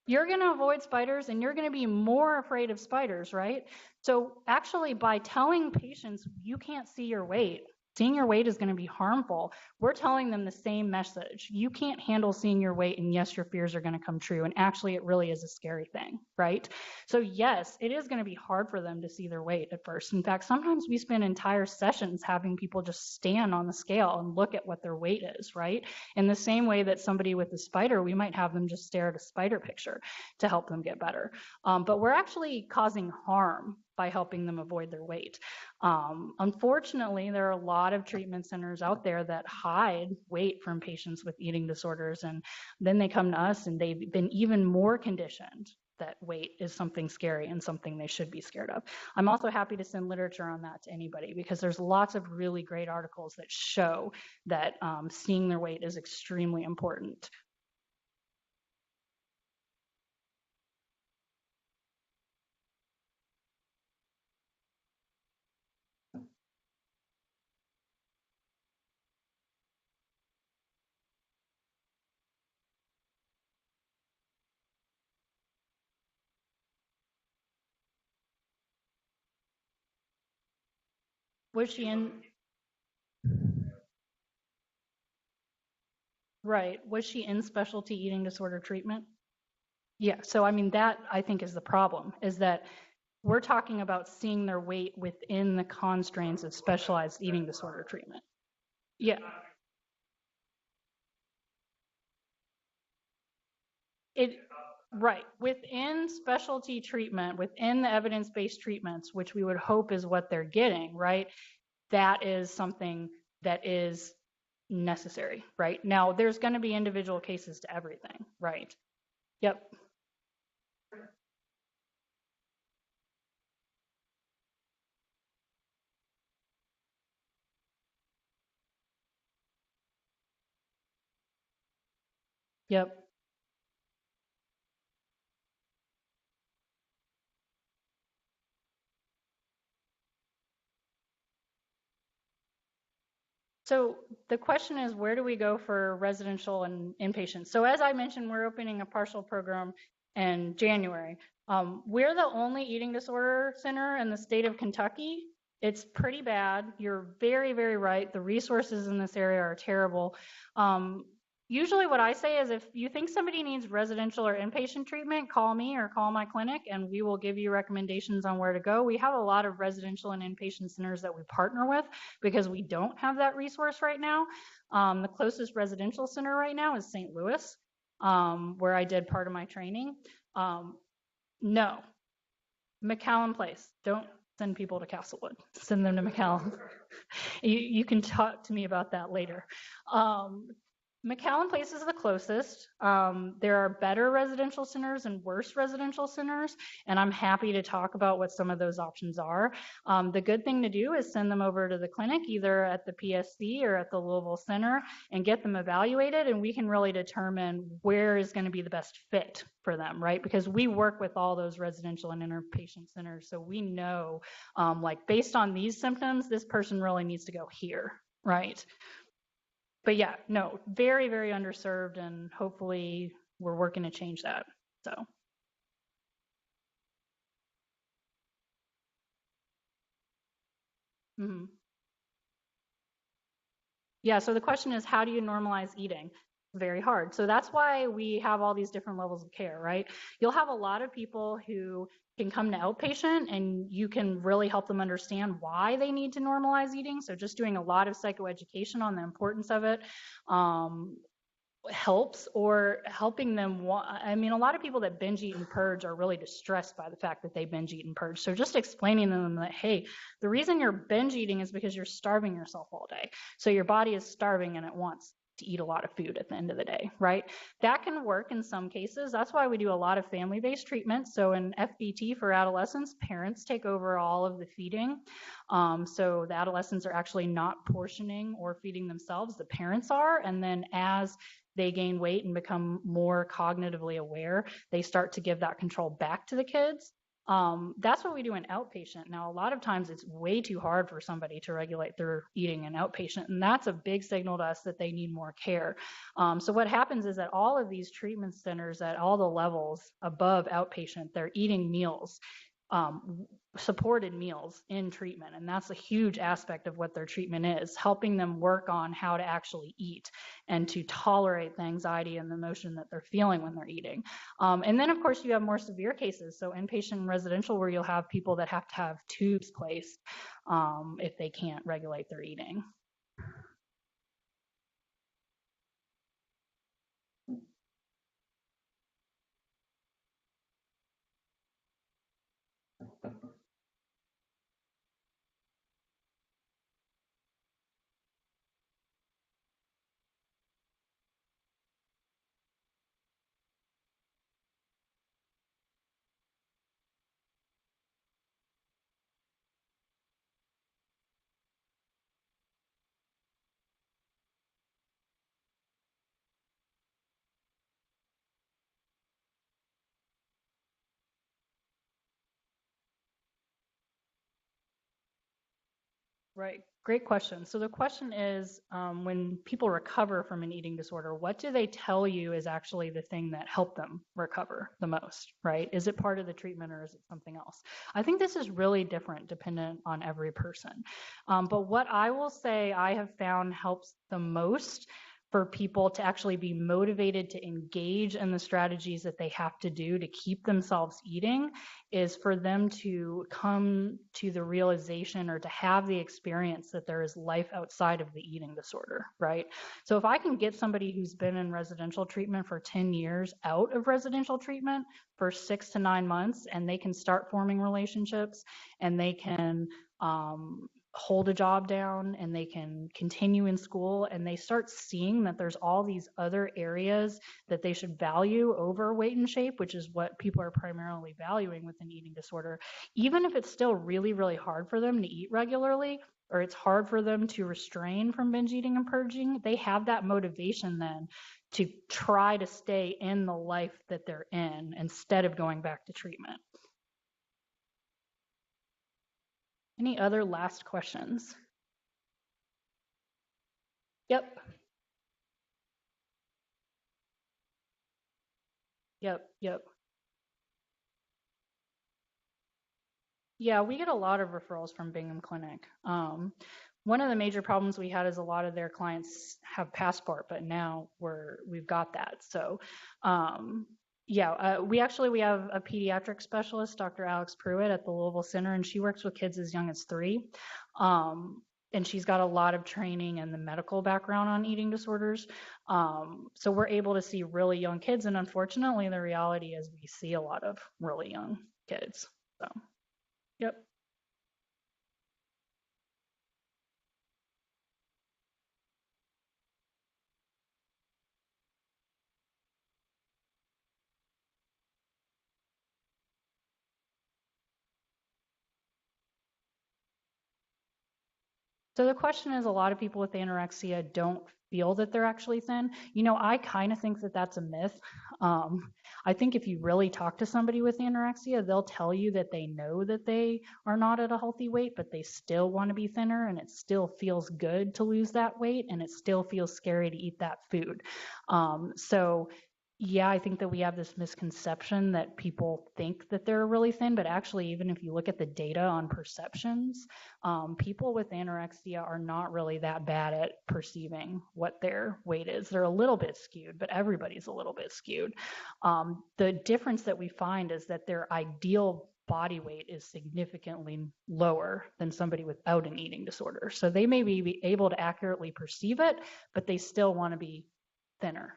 You're going to avoid spiders and you're going to be more afraid of spiders, right? So actually, by telling patients you can't see your weight, seeing your weight is going to be harmful, we're telling them the same message. You can't handle seeing your weight, and yes, your fears are going to come true. And actually, it really is a scary thing, right? So yes, it is going to be hard for them to see their weight at first. In fact, sometimes we spend entire sessions having people just stand on the scale and look at what their weight is, right? In the same way that somebody with a spider, we might have them just stare at a spider picture to help them get better. But we're actually causing harm by helping them avoid their weight. Unfortunately, there are a lot of treatment centers out there that hide weight from patients with eating disorders, and then they come to us and they've been even more conditioned that weight is something scary and something they should be scared of. I'm also happy to send literature on that to anybody, because there's lots of really great articles that show that seeing their weight is extremely important. Was she in? Right. Was she in specialty eating disorder treatment? Yeah. So, I mean, that I think is the problem, is that we're talking about seeing their weight within the constraints of specialized eating disorder treatment. Yeah. It, right. Within specialty treatment, within the evidence-based treatments, which we would hope is what they're getting, right? That is something that is necessary, right? Now, there's going to be individual cases to everything, right? Yep. Yep. So the question is, where do we go for residential and inpatient? So as I mentioned, we're opening a partial program in January. We're the only eating disorder center in the state of Kentucky. It's pretty bad. You're very, very right. The resources in this area are terrible. Usually what I say is, if you think somebody needs residential or inpatient treatment, call me or call my clinic and we will give you recommendations on where to go. We have a lot of residential and inpatient centers that we partner with because we don't have that resource right now. The closest residential center right now is St. Louis, where I did part of my training. No, McAllen Place. Don't send people to Castlewood. Send them to McAllen. You can talk to me about that later. McAllen Place is the closest. There are better residential centers and worse residential centers, and I'm happy to talk about what some of those options are. The good thing to do is send them over to the clinic, either at the PSC or at the Louisville Center, and get them evaluated, and we can really determine where is going to be the best fit for them, right? Because we work with all those residential and inpatient centers, so we know, like, based on these symptoms, this person really needs to go here, right? But yeah, no, very, very underserved, and hopefully we're working to change that. So. Mm-hmm. Yeah, so the question is, how do you normalize eating? Very hard. So that's why we have all these different levels of care, right? You'll have a lot of people who can come to outpatient and you can really help them understand why they need to normalize eating. So just doing a lot of psychoeducation on the importance of it helps, or helping them. I mean, a lot of people that binge eat and purge are really distressed by the fact that they binge eat and purge. So just explaining to them that, hey, the reason you're binge eating is because you're starving yourself all day. So your body is starving and it wants to eat a lot of food at the end of the day, right? That can work in some cases. That's why we do a lot of family-based treatment. So in FBT for adolescents, parents take over all of the feeding. So the adolescents are actually not portioning or feeding themselves. The parents are. And then as they gain weight and become more cognitively aware, they start to give that control back to the kids. That's what we do in outpatient. Now, a lot of times it's way too hard for somebody to regulate their eating in outpatient, and that's a big signal to us that they need more care. So what happens is that all of these treatment centers at all the levels above outpatient, they're eating meals, supported meals in treatment. And that's a huge aspect of what their treatment is, helping them work on how to actually eat and to tolerate the anxiety and the emotion that they're feeling when they're eating. And then, of course, you have more severe cases. So inpatient and residential, where you'll have people that have to have tubes placed if they can't regulate their eating. Right. Great question. So the question is, when people recover from an eating disorder, what do they tell you is actually the thing that helped them recover the most, right? Is it part of the treatment or is it something else? I think this is really different dependent on every person. But what I will say I have found helps the most for people to actually be motivated to engage in the strategies that they have to do to keep themselves eating is for them to come to the realization or to have the experience that there is life outside of the eating disorder, right? So if I can get somebody who's been in residential treatment for 10 years out of residential treatment for 6 to 9 months, and they can start forming relationships and they can hold a job down and they can continue in school and they start seeing that there's all these other areas that they should value over weight and shape, which is what people are primarily valuing with an eating disorder, even if it's still really, really hard for them to eat regularly or it's hard for them to restrain from binge eating and purging, they have that motivation then to try to stay in the life that they're in instead of going back to treatment. Any other last questions? Yep. Yep. Yeah, we get a lot of referrals from Bingham Clinic. One of the major problems we had is a lot of their clients have passport, but now we've got that. So, we have a pediatric specialist, Dr. Alex Pruitt, at the Louisville Center, and she works with kids as young as 3. And she's got a lot of training and the medical background on eating disorders. So we're able to see really young kids, and unfortunately, the reality is we see a lot of really young kids. So, yep. So the question is, a lot of people with anorexia don't feel that they're actually thin. I kind of think that that's a myth. I think if you really talk to somebody with anorexia, they'll tell you that they know that they are not at a healthy weight, but they still want to be thinner, and it still feels good to lose that weight, and it still feels scary to eat that food. Yeah, I think that we have this misconception that people think that they're really thin, but actually, even if you look at the data on perceptions, people with anorexia are not really that bad at perceiving what their weight is. They're a little bit skewed, but everybody's a little bit skewed. The difference that we find is that their ideal body weight is significantly lower than somebody without an eating disorder. So they may be able to accurately perceive it, but they still want to be thinner.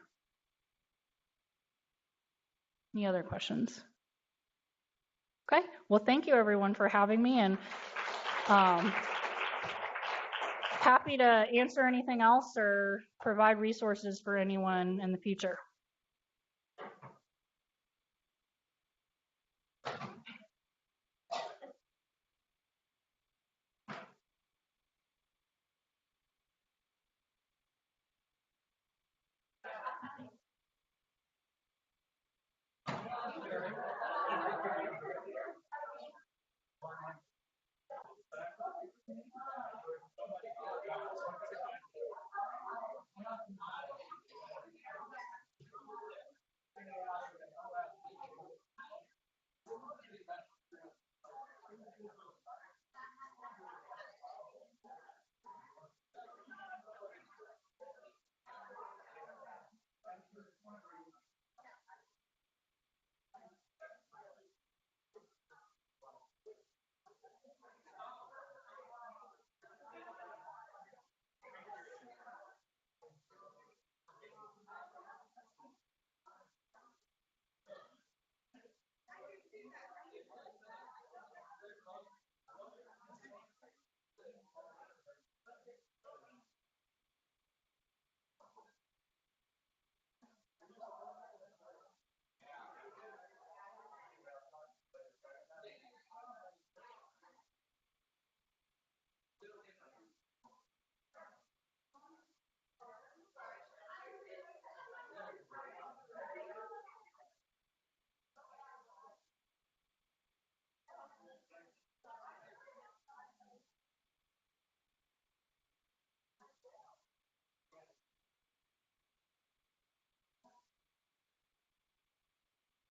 Any other questions? Okay, well, thank you everyone for having me, and happy to answer anything else or provide resources for anyone in the future.